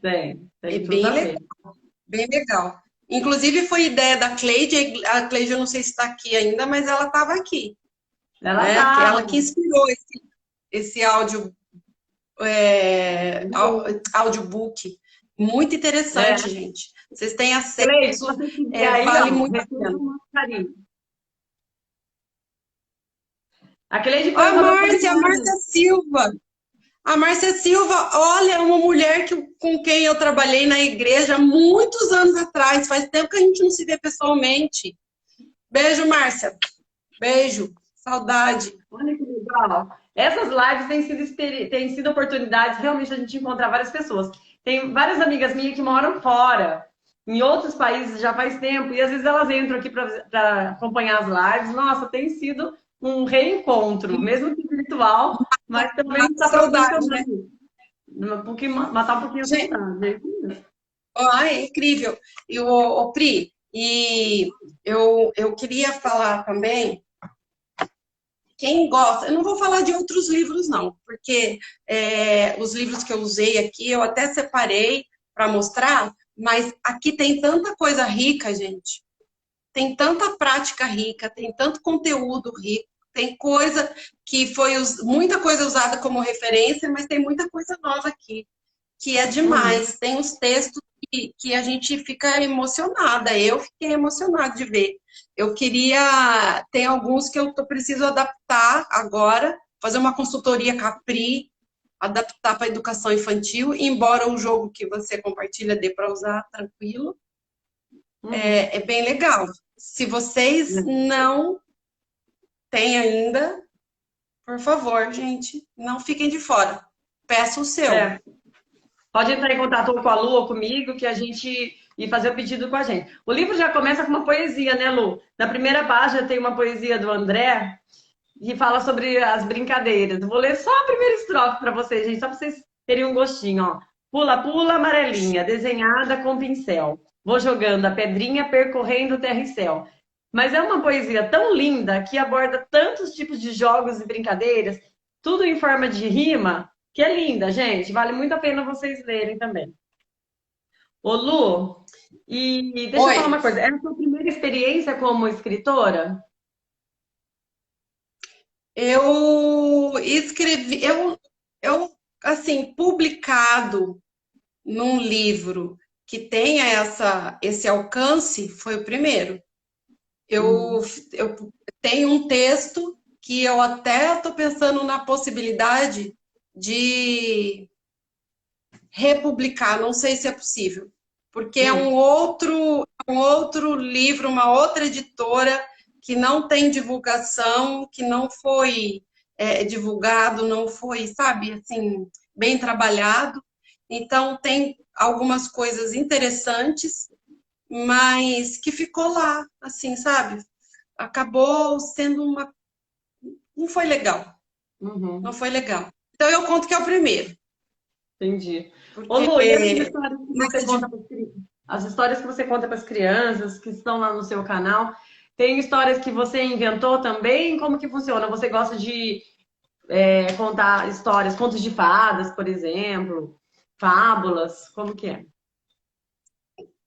É Tem tudo a ver. bem legal. Inclusive foi ideia da Cleide. A Cleide eu não sei se está aqui ainda, mas ela estava aqui, Ela né? tá. Ela que inspirou esse audiobook. Muito É. interessante, gente. Vocês têm Cleide, se acesso, você quiser aí, vale ó, muito a receba pena. um carinho. A Cleide foi A uma das Márcia, a convidadas. Márcia Silva. A Márcia Silva, olha, é uma mulher com quem eu trabalhei na igreja há muitos anos atrás. Faz tempo que a gente não se vê pessoalmente. Beijo, Márcia. Beijo. Saudade. Olha que legal. Essas lives têm sido oportunidades realmente a gente encontrar várias pessoas. Tem várias amigas minhas que moram fora, em outros países já faz tempo, e às vezes elas entram aqui para acompanhar as lives. Nossa, tem sido um reencontro, mesmo que virtual, mas também Mata está saudade, né? proporcionando matar um pouquinho a Gente, saudade. é incrível. E o Pri, e eu queria falar também. Quem gosta, eu não vou falar de outros livros, não, porque os livros que eu usei aqui eu até separei para mostrar, mas aqui tem tanta coisa rica, gente. Tem tanta prática rica, tem tanto conteúdo rico, tem coisa que foi muita coisa usada como referência, mas tem muita coisa nova aqui, que é Uhum. demais. Tem os textos que a gente fica emocionada. Eu fiquei emocionada de ver. Eu queria. Tem alguns que eu preciso adaptar agora, fazer uma consultoria Capri, adaptar para a educação infantil, embora o jogo que você compartilha dê para usar tranquilo. Uhum. É bem legal. Se vocês não têm ainda, por favor, gente, não fiquem de fora. Peça o seu. É. Pode entrar em contato com a Lu ou comigo, que a gente e fazer o pedido com a gente. O livro já começa com uma poesia, né, Lu? Na primeira página tem uma poesia do André que fala sobre as brincadeiras. Eu vou ler só a primeira estrofe para vocês, gente, só para vocês terem um gostinho, ó. Pula, pula, amarelinha, desenhada com pincel. Vou jogando a pedrinha, percorrendo terra e céu. Mas é uma poesia tão linda que aborda tantos tipos de jogos e brincadeiras, tudo em forma de rima, que é linda, gente. Vale muito a pena vocês lerem também. Ô, Lu, e deixa eu Oi. falar uma coisa. É a sua primeira experiência como escritora? Eu escrevi, assim, publicado num livro que tenha esse alcance, foi o primeiro. Eu, Uhum. eu tenho um texto que eu até estou pensando na possibilidade de republicar, não sei se é possível, porque é Hum. um outro livro, uma outra editora que não tem divulgação, que não foi divulgado, não foi, sabe, assim, bem trabalhado. Então, tem algumas coisas interessantes, mas que ficou lá, assim, sabe? Acabou sendo uma. Não foi legal. Não Uhum. foi legal. Então, eu conto que é o primeiro, Entendi. Ô, porque Lu, e essas histórias que nessa você conta para as histórias que você conta para as crianças que estão lá no seu canal, tem histórias que você inventou também? Como que funciona? Você gosta de contar histórias, contos de fadas, por exemplo, fábulas? Como que é?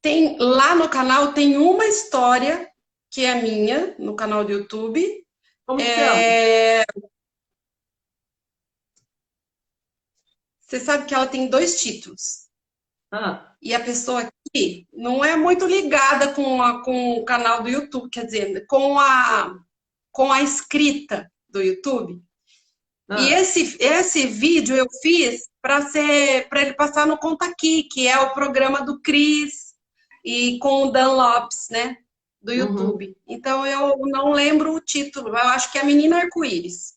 tem lá no canal tem uma história que é minha, no canal do YouTube. Como que chama? É, Você sabe que ela tem dois títulos. Ah, E a pessoa aqui não é muito ligada com o canal do YouTube, quer dizer, com a escrita do YouTube. E ah, esse vídeo eu fiz para ele passar no Conta Aqui, que é o programa do Cris e com o Dan Lopes, né? Do Uhum. YouTube. Então eu não lembro o título, eu acho que é a Menina Arco-Íris,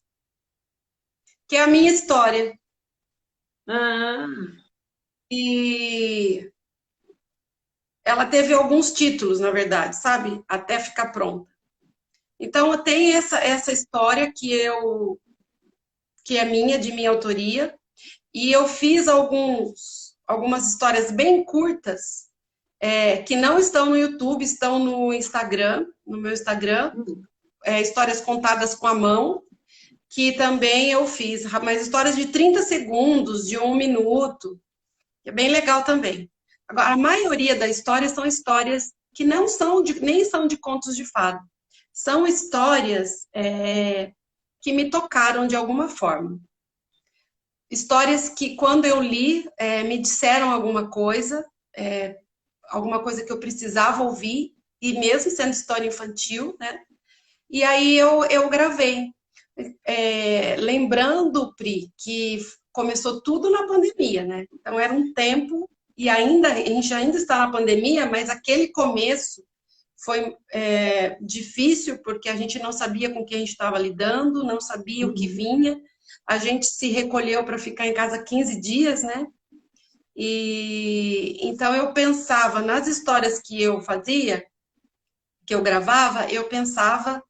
que é a minha história. Ah, E ela teve alguns títulos, na verdade, sabe? Até ficar pronta. Então eu tenho essa história que é minha, de minha autoria, e eu fiz algumas histórias bem curtas, que não estão no YouTube, estão no Instagram, no meu Instagram, hum. histórias contadas com a mão, que também eu fiz, mas histórias de 30 segundos, de 1 minuto, que é bem legal também. Agora, a maioria das histórias são histórias que não são nem são de contos de fada. São histórias que me tocaram de alguma forma. Histórias que, quando eu li, me disseram alguma coisa que eu precisava ouvir, e mesmo sendo história infantil, né? E aí eu gravei. Lembrando, Pri, que começou tudo na pandemia, né? Então era um tempo, e a gente ainda está na pandemia, mas aquele começo foi difícil, porque a gente não sabia com quem a gente estava lidando, não sabia o que Uhum. vinha. A gente se recolheu para ficar em casa 15 dias, né? E então eu pensava nas histórias que eu fazia, que eu gravava, eu pensava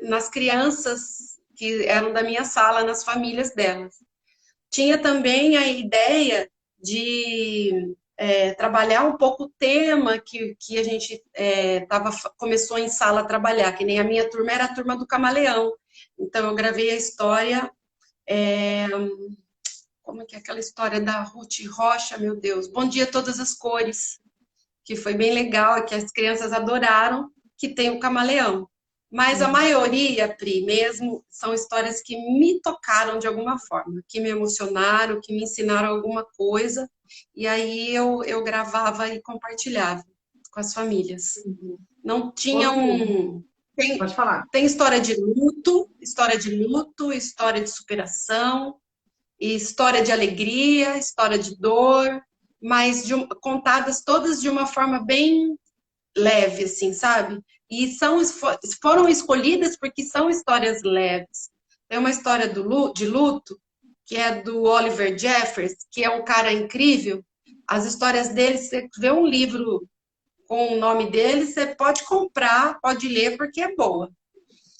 nas crianças que eram da minha sala, nas famílias delas. Tinha também a ideia de trabalhar um pouco o tema que a gente começou em sala a trabalhar, que nem a minha turma era a turma do Camaleão. Então eu gravei a história, como é que é aquela história da Ruth Rocha, meu Deus, Bom Dia Todas as Cores, que foi bem legal, que as crianças adoraram, que tem o Camaleão. Mas a Uhum. maioria, Pri, mesmo, são histórias que me tocaram de alguma forma, que me emocionaram, que me ensinaram alguma coisa, e aí eu gravava e compartilhava com as famílias. Uhum. Não Ô, tinha Lu, um. Tem, pode falar. tem história de luto, história de superação, história de alegria, história de dor, mas contadas todas de uma forma bem leve, assim, sabe? E foram escolhidas porque são histórias leves. Tem uma história de luto, que é do Oliver Jeffers, que é um cara incrível. As histórias dele, você vê um livro com o nome dele, você pode comprar, pode ler, porque é boa.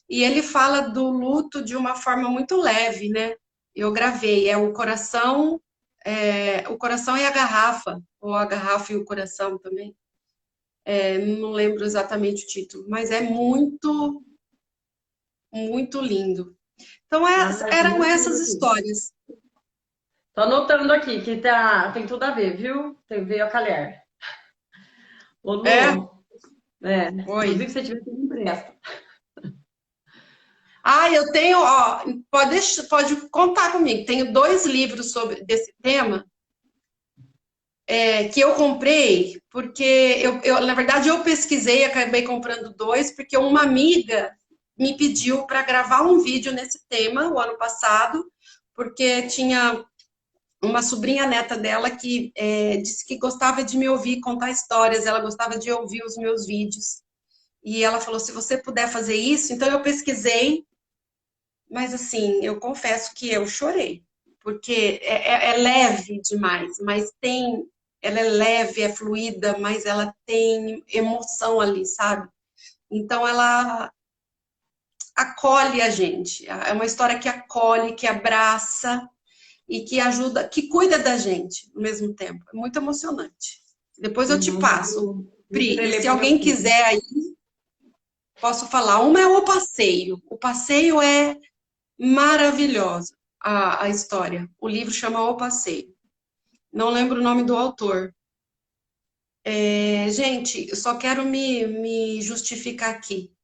E ele fala do luto de uma forma muito leve, né? Eu gravei, o coração e a garrafa, ou a garrafa e o coração também. Não lembro exatamente o título, mas é muito, muito lindo. Então, Ah, tô eram anotando essas aqui. histórias. Tô anotando aqui, que tem tudo a ver, viu? Tem a ver a calhar. Ô, É? Lu, inclusive, Oi. se você tiver, você me empresta. Ah, eu tenho, ó, pode contar comigo. Tenho 2 livros sobre desse tema, que eu comprei, porque na verdade, eu pesquisei, acabei comprando 2, porque uma amiga me pediu para gravar um vídeo nesse tema o ano passado, porque tinha uma sobrinha neta dela que disse que gostava de me ouvir contar histórias, ela gostava de ouvir os meus vídeos. E ela falou: se você puder fazer isso, então eu pesquisei, mas assim, eu confesso que eu chorei, porque é leve demais, mas ela é leve, é fluida, mas ela tem emoção ali, sabe? Então ela acolhe a gente. É uma história que acolhe, que abraça e que ajuda, que cuida da gente ao mesmo tempo. É muito emocionante. Depois eu te Uhum. passo, Vou Pri. querer E ler se pro meu alguém filho. quiser aí, posso falar. Uma é o passeio. O passeio é maravilhosa, a história. O livro chama O Passeio. Não lembro o nome do autor. Gente, eu só quero me justificar aqui.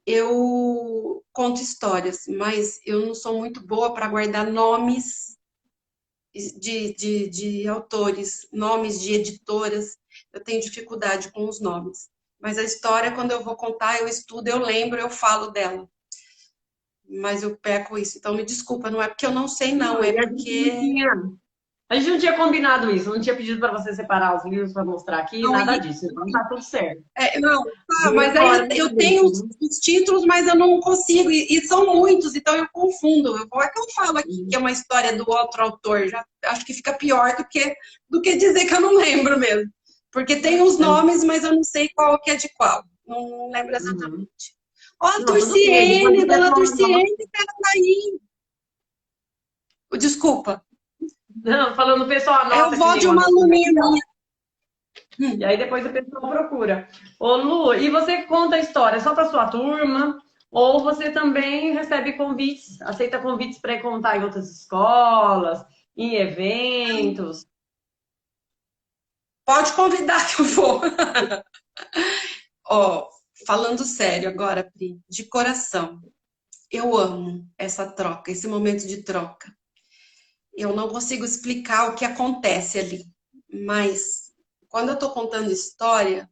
Eu conto histórias, mas eu não sou muito boa para guardar nomes de autores, nomes de editoras. Eu tenho dificuldade com os nomes. Mas a história, quando eu vou contar, eu estudo, eu lembro, eu falo dela. mas eu peco isso. Então, me desculpa, não é porque eu não sei, não, Não, é e porque. a gente não tinha combinado isso, não tinha pedido para você separar os livros para mostrar aqui, Não, nada disso. Então tá tudo certo. não, tá, Veio mas aí agora na eu cabeça, tenho né? os títulos, mas eu não consigo, e são muitos, então eu confundo. Como é que eu falo aqui que é uma história do outro autor? Já acho que fica pior do que dizer que eu não lembro mesmo. Porque tem os nomes, mas eu não sei qual que é de qual. Não lembro Uhum. exatamente. Ó, a Não, tudo bem. Depois Turciene, o dona pessoal anota. Turciene, pera aí. Desculpa, Não, falando o pessoal é a anota que avó nem de uma uma leitura. aluninha minha. E aí depois o pessoal procura. Ô Lu, e você conta a história só para sua turma? Ou você também recebe convites, aceita convites para contar em outras escolas, em eventos? Pode convidar que eu vou. Ó, falando sério agora, Pri, de coração. Eu amo essa troca, esse momento de troca. Eu não consigo explicar o que acontece ali, mas quando eu estou contando história,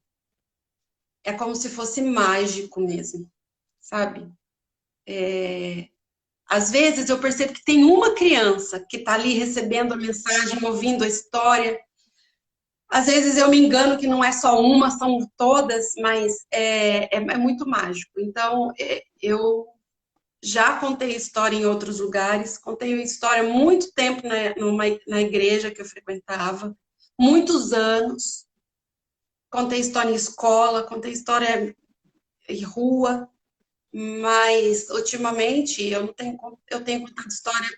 é como se fosse mágico mesmo, sabe? Às vezes eu percebo que tem uma criança que está ali recebendo a mensagem, ouvindo a história. Às vezes eu me engano que não é só uma, são todas, mas é muito mágico. Então, eu já contei história em outros lugares, contei história há muito tempo na igreja que eu frequentava, muitos anos. Contei história em escola, contei história em rua, mas ultimamente eu tenho contado história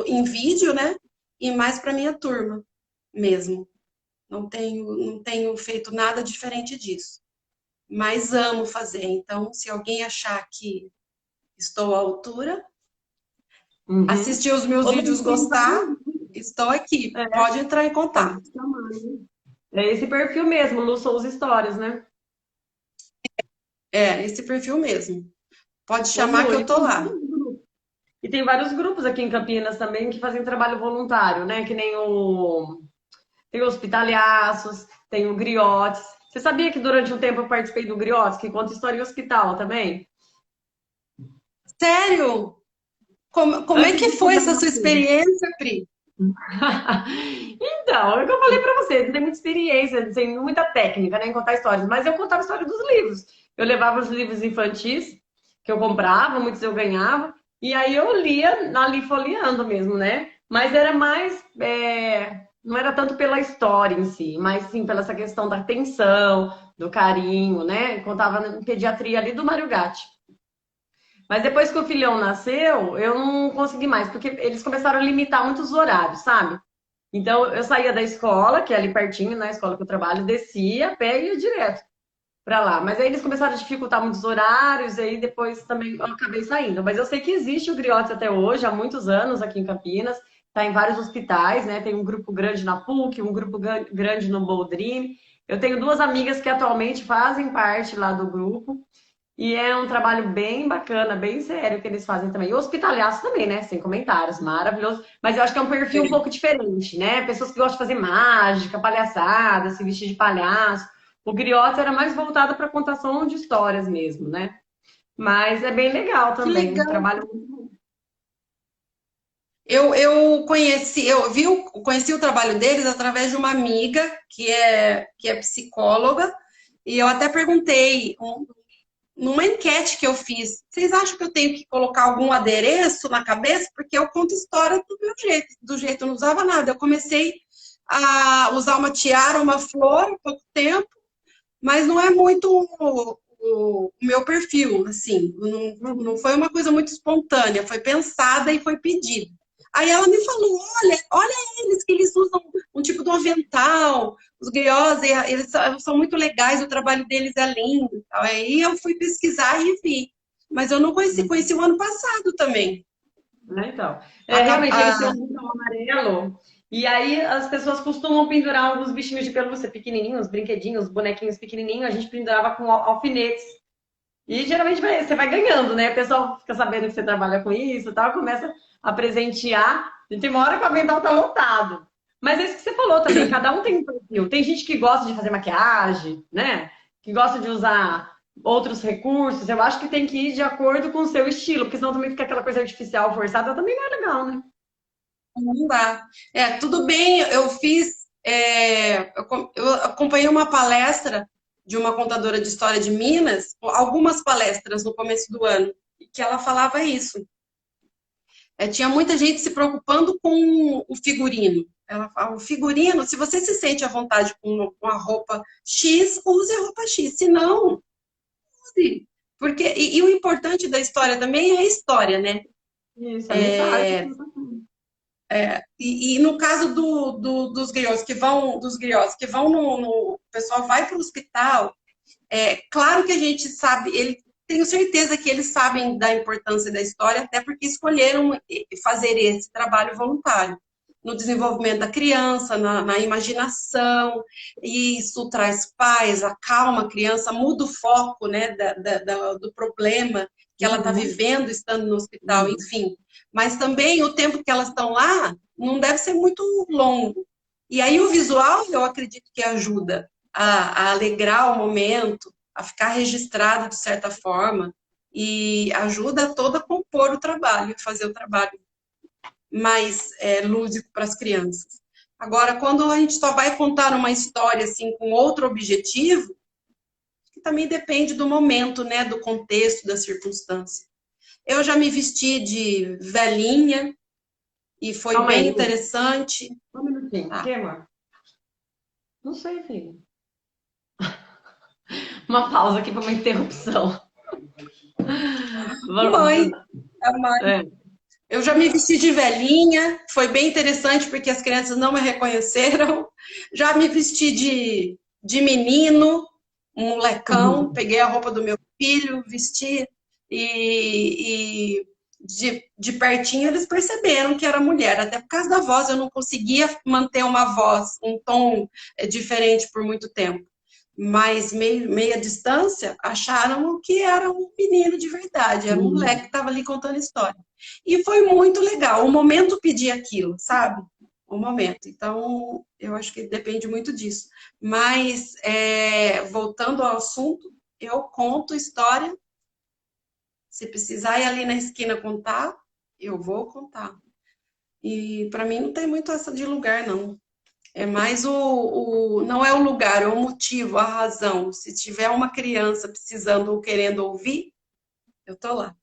em vídeo, né? E mais para minha turma mesmo. Não tenho feito nada diferente disso. Mas amo fazer. Então, se alguém achar que estou à altura, Uhum. assistir os meus Ô, Lu, vídeos, tem gostar, vários. estou aqui. É, Pode entrar em pode contato. me chamar, né? É esse perfil mesmo, Lu Souza Histórias, né? É, esse perfil mesmo. Pode Ô, chamar Lu, que eu tô lá. e tem vários grupos aqui em Campinas também que fazem trabalho voluntário, né? Que nem tem o Hospitalhaços, tem o Griotes. Você sabia que durante um tempo eu participei do Griotes, que conta história em hospital também? Sério? Como é Antes que de foi estudar essa na sua PUC. experiência, Pri? Então, é o que eu falei pra você, não tem muita experiência, não tem muita técnica, né, em contar histórias, mas eu contava a história dos livros. Eu levava os livros infantis, que eu comprava, muitos eu ganhava, e aí eu lia ali folheando mesmo, né? Mas era mais, não era tanto pela história em si, mas sim pela essa questão da atenção, do carinho, né? Eu contava em pediatria ali do Mário Gatti. Mas depois que o filhão nasceu, eu não consegui mais, porque eles começaram a limitar muitos horários, sabe? Então, eu saía da escola, que é ali pertinho, na escola que eu trabalho, descia a pé e ia direto para lá. Mas aí eles começaram a dificultar muitos horários, e aí depois também eu acabei saindo. Mas eu sei que existe o Griotes até hoje, há muitos anos aqui em Campinas, está em vários hospitais, né? Tem um grupo grande na PUC, um grupo grande no Boldrini. Eu tenho duas amigas que atualmente fazem parte lá do grupo. E é um trabalho bem bacana, bem sério que eles fazem também. E o hospitalhaço também, né? Sem comentários, maravilhoso. Mas eu acho que é um perfil um pouco diferente, né? Pessoas que gostam de fazer mágica, palhaçada, se vestir de palhaço. O Griota era mais voltado para contação de histórias mesmo, né? Mas é bem legal Que também. Um legal. trabalho muito bom. Conheci o trabalho deles através de uma amiga que é psicóloga, e eu até perguntei numa enquete que eu fiz, vocês acham que eu tenho que colocar algum adereço na cabeça? Porque eu conto história do jeito eu não usava nada. Eu comecei a usar uma tiara, uma flor há pouco tempo, mas não é muito o meu perfil, assim, não Uhum. foi uma coisa muito espontânea, foi pensada e foi pedida. Aí ela me falou, olha eles, que eles usam um tipo de um avental, os griots, eles são muito legais, o trabalho deles é lindo. Aí eu fui pesquisar e vi. Mas eu não conheci o ano passado também. Né, então, A- realmente eles têm a- um botão amarelo e aí as pessoas costumam pendurar alguns bichinhos de pelúcia pequenininhos, brinquedinhos, bonequinhos pequenininhos, a gente pendurava com alfinetes. E geralmente você vai ganhando, né? O pessoal fica sabendo que você trabalha com isso e tal, começa a presentear. E tem uma hora que o avental tá lotado. Mas é isso que você falou também, cada um tem um perfil. Tem gente que gosta de fazer maquiagem, né? Que gosta de usar outros recursos. Eu acho que tem que ir de acordo com o seu estilo, porque senão também fica aquela coisa artificial, forçada, também não é legal, né? Não dá. Tudo bem, eu fiz. Eu acompanhei uma palestra de uma contadora de história de Minas, algumas palestras no começo do ano, que ela falava isso. Tinha muita gente se preocupando com o figurino. Ela fala, o figurino, se você se sente à vontade com a roupa X, use a roupa X. Se não, use. Porque, e o importante da história também é a história, né? Isso, a mensagem. E no caso dos griots que vão o pessoal vai para o hospital, claro que a gente sabe, tenho certeza que eles sabem da importância da história, até porque escolheram fazer esse trabalho voluntário no desenvolvimento da criança, na imaginação, e isso traz paz, acalma a criança, muda o foco, né, do problema que ela está Uhum, vivendo estando no hospital, uhum. enfim. Mas também o tempo que elas estão lá não deve ser muito longo. E aí o visual, eu acredito que ajuda a alegrar o momento, a ficar registrado de certa forma, e ajuda toda a compor o trabalho, fazer o trabalho mais lúdico para as crianças. Agora, quando a gente só vai contar uma história assim com outro objetivo, que também depende do momento, né, do contexto, da circunstância. Eu já me vesti de velhinha e foi Calma bem aí, interessante. um minutinho. O que, Tá? amor? Não sei, filho. Uma pausa aqui para uma interrupção. Mãe, a mãe. É. Eu já me vesti de velhinha, foi bem interessante porque as crianças não me reconheceram. Já me vesti de menino, um molecão, peguei a roupa do meu filho, vesti e de pertinho eles perceberam que era mulher, até por causa da voz, eu não conseguia manter uma voz, um tom diferente por muito tempo. Mas meia distância acharam que era um menino de verdade, era um moleque que estava ali contando história. E foi muito legal. O momento pedia aquilo, sabe? O momento. Então, eu acho que depende muito disso. Mas, voltando ao assunto, eu conto história. Se precisar ir ali na esquina contar, eu vou contar. E para mim não tem muito essa de lugar, não. É mais não é o lugar, é o motivo, a razão. Se tiver uma criança precisando ou querendo ouvir, eu tô lá.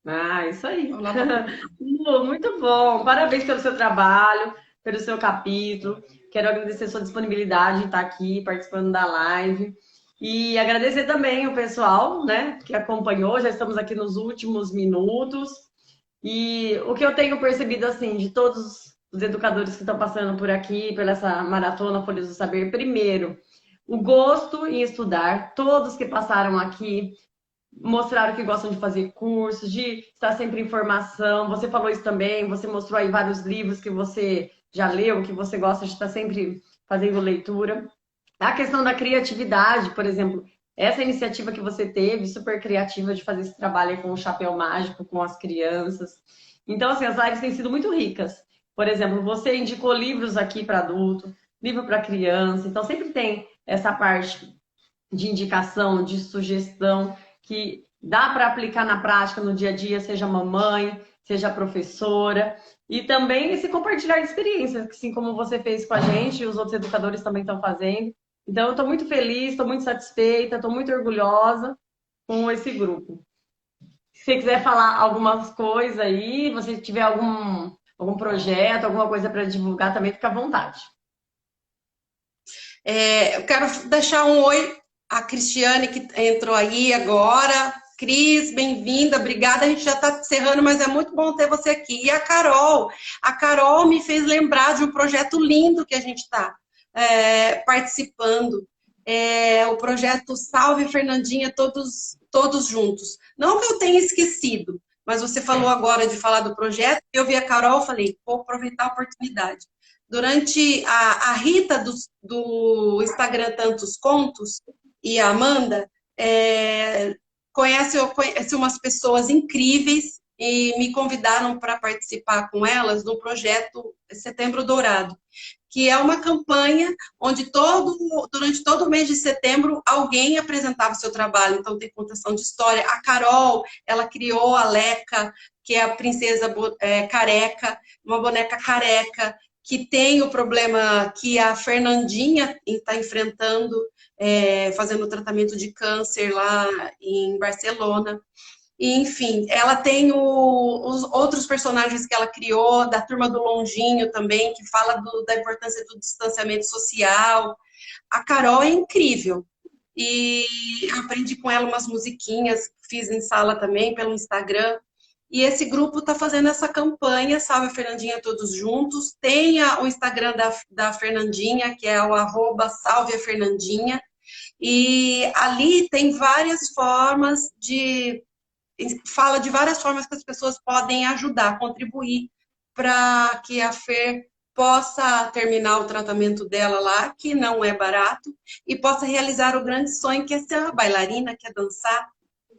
Ah, isso aí. Tô lá para contar. Lu, muito bom. Parabéns pelo seu trabalho, pelo seu capítulo. Quero agradecer sua disponibilidade em estar aqui participando da live. E agradecer também o pessoal, né, que acompanhou. Já estamos aqui nos últimos minutos. E o que eu tenho percebido, assim, de todos os educadores que estão passando por aqui, pela essa maratona Folhas do Saber, primeiro, o gosto em estudar. Todos que passaram aqui mostraram que gostam de fazer cursos, de estar sempre em formação. Você falou isso também, você mostrou aí vários livros que você já leu, que você gosta de estar sempre fazendo leitura. A questão da criatividade, por exemplo, essa iniciativa que você teve, super criativa, de fazer esse trabalho com o chapéu mágico, com as crianças. Então, assim, as lives têm sido muito ricas. Por exemplo, você indicou livros aqui para adulto, livro para criança, então sempre tem essa parte de indicação, de sugestão, que dá para aplicar na prática no dia a dia, seja mamãe, seja professora, e também esse compartilhar de experiências, assim como você fez com a gente, e os outros educadores também estão fazendo. Então, eu estou muito feliz, estou muito satisfeita, estou muito orgulhosa com esse grupo. Se você quiser falar algumas coisas aí, você tiver algum projeto, alguma coisa para divulgar, também fica à vontade. Eu quero deixar um oi à Cristiane, que entrou aí agora. Cris, bem-vinda, obrigada. A gente já está encerrando, mas é muito bom ter você aqui. E a Carol. A Carol me fez lembrar de um projeto lindo que a gente está participando. O projeto Salve Fernandinha, todos juntos. Não que eu tenha esquecido, mas você falou agora de falar do projeto, eu vi a Carol, falei, vou aproveitar a oportunidade. Durante a Rita do Instagram Tantos Contos e a Amanda conhece umas pessoas incríveis e me convidaram para participar com elas no projeto Setembro Dourado. que é uma campanha onde durante todo o mês de setembro alguém apresentava o seu trabalho. Então tem contação de história. A Carol, ela criou a Leca, que é a princesa careca, uma boneca careca, que tem o problema que a Fernandinha está enfrentando, fazendo tratamento de câncer lá em Barcelona. E, enfim, ela tem os outros personagens que ela criou, da Turma do Longinho também, que fala da importância do distanciamento social. A Carol é incrível. E aprendi com ela umas musiquinhas, fiz em sala também, pelo Instagram. E esse grupo está fazendo essa campanha, Salve a Fernandinha Todos Juntos. Tem o Instagram da Fernandinha, que é o @Salve a Fernandinha. E ali tem várias formas fala de várias formas que as pessoas podem ajudar, contribuir para que a Fer possa terminar o tratamento dela lá, que não é barato, e possa realizar o grande sonho que é ser uma bailarina, que é dançar,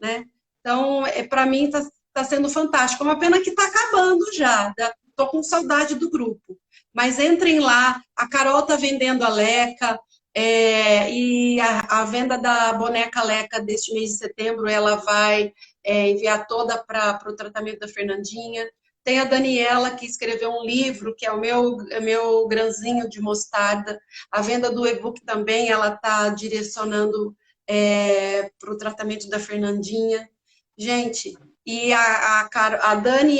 né? Então, para mim, está sendo fantástico. É uma pena que está acabando já. Estou com saudade do grupo. Mas entrem lá. A Carol está vendendo a Leca. E a venda da boneca Leca deste mês de setembro, ela vai enviar toda para o tratamento da Fernandinha. Tem a Daniela, que escreveu um livro, que é o meu grãozinho de mostarda. A venda do e-book também, ela está direcionando para o tratamento da Fernandinha. Gente, e a Dani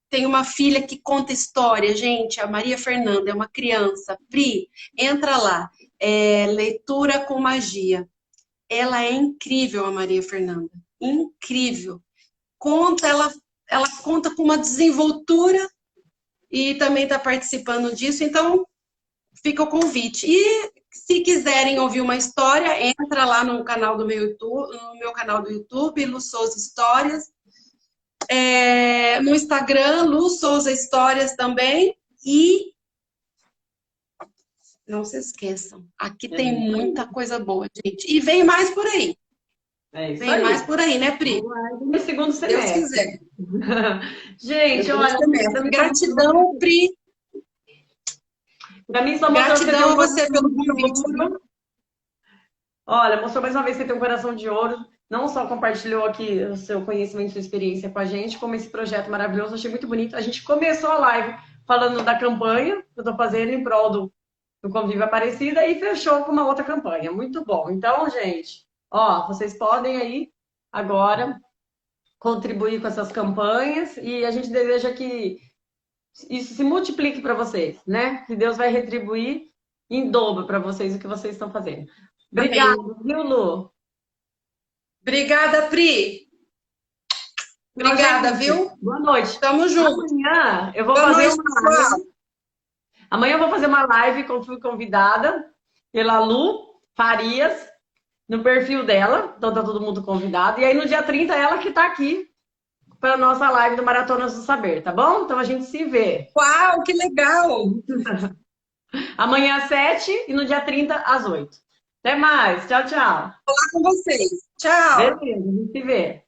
tem uma filha que conta história, gente, a Maria Fernanda, é uma criança. Pri, entra lá, Leitura com Magia. Ela é incrível, a Maria Fernanda, incrível. Ela conta com uma desenvoltura e também está participando disso, então fica o convite. E se quiserem ouvir uma história, entra lá no canal do meu YouTube, no meu canal do YouTube, Lu Souza Histórias. No Instagram, Lu Souza Histórias também. E não se esqueçam, aqui tem muita coisa boa, gente. E vem mais por aí. Vem mais por aí, né, Pri? No segundo semestre. Deus quiser. Gente, olha... Gratidão, Pri. Pra mim, só gratidão a você pelo convite. Olha, mostrou mais uma vez que você tem um coração de ouro. Não só compartilhou aqui o seu conhecimento e sua experiência com a gente, como esse projeto maravilhoso. Achei muito bonito. A gente começou a live falando da campanha que eu estou fazendo em prol do Convívio Aparecida e fechou com uma outra campanha. Muito bom. Então, gente, vocês podem aí agora contribuir com essas campanhas e a gente deseja que isso se multiplique para vocês, né? Que Deus vai retribuir em dobro para vocês o que vocês estão fazendo. Obrigada, viu, Lu? Obrigada, Pri. Obrigada, viu? Boa noite. Tamo junto. Amanhã eu vou fazer uma live. Amanhã eu vou fazer uma live com fui convidada pela Lu Farias no perfil dela. Então tá todo mundo convidado. E aí no dia 30 ela que tá aqui para a nossa live do Maratonas do Saber, tá bom? Então a gente se vê. Uau, que legal! Amanhã às 7 e no dia 30 às 8. Até mais. Tchau, tchau. Vou falar com vocês. Tchau. Beleza, a gente se vê.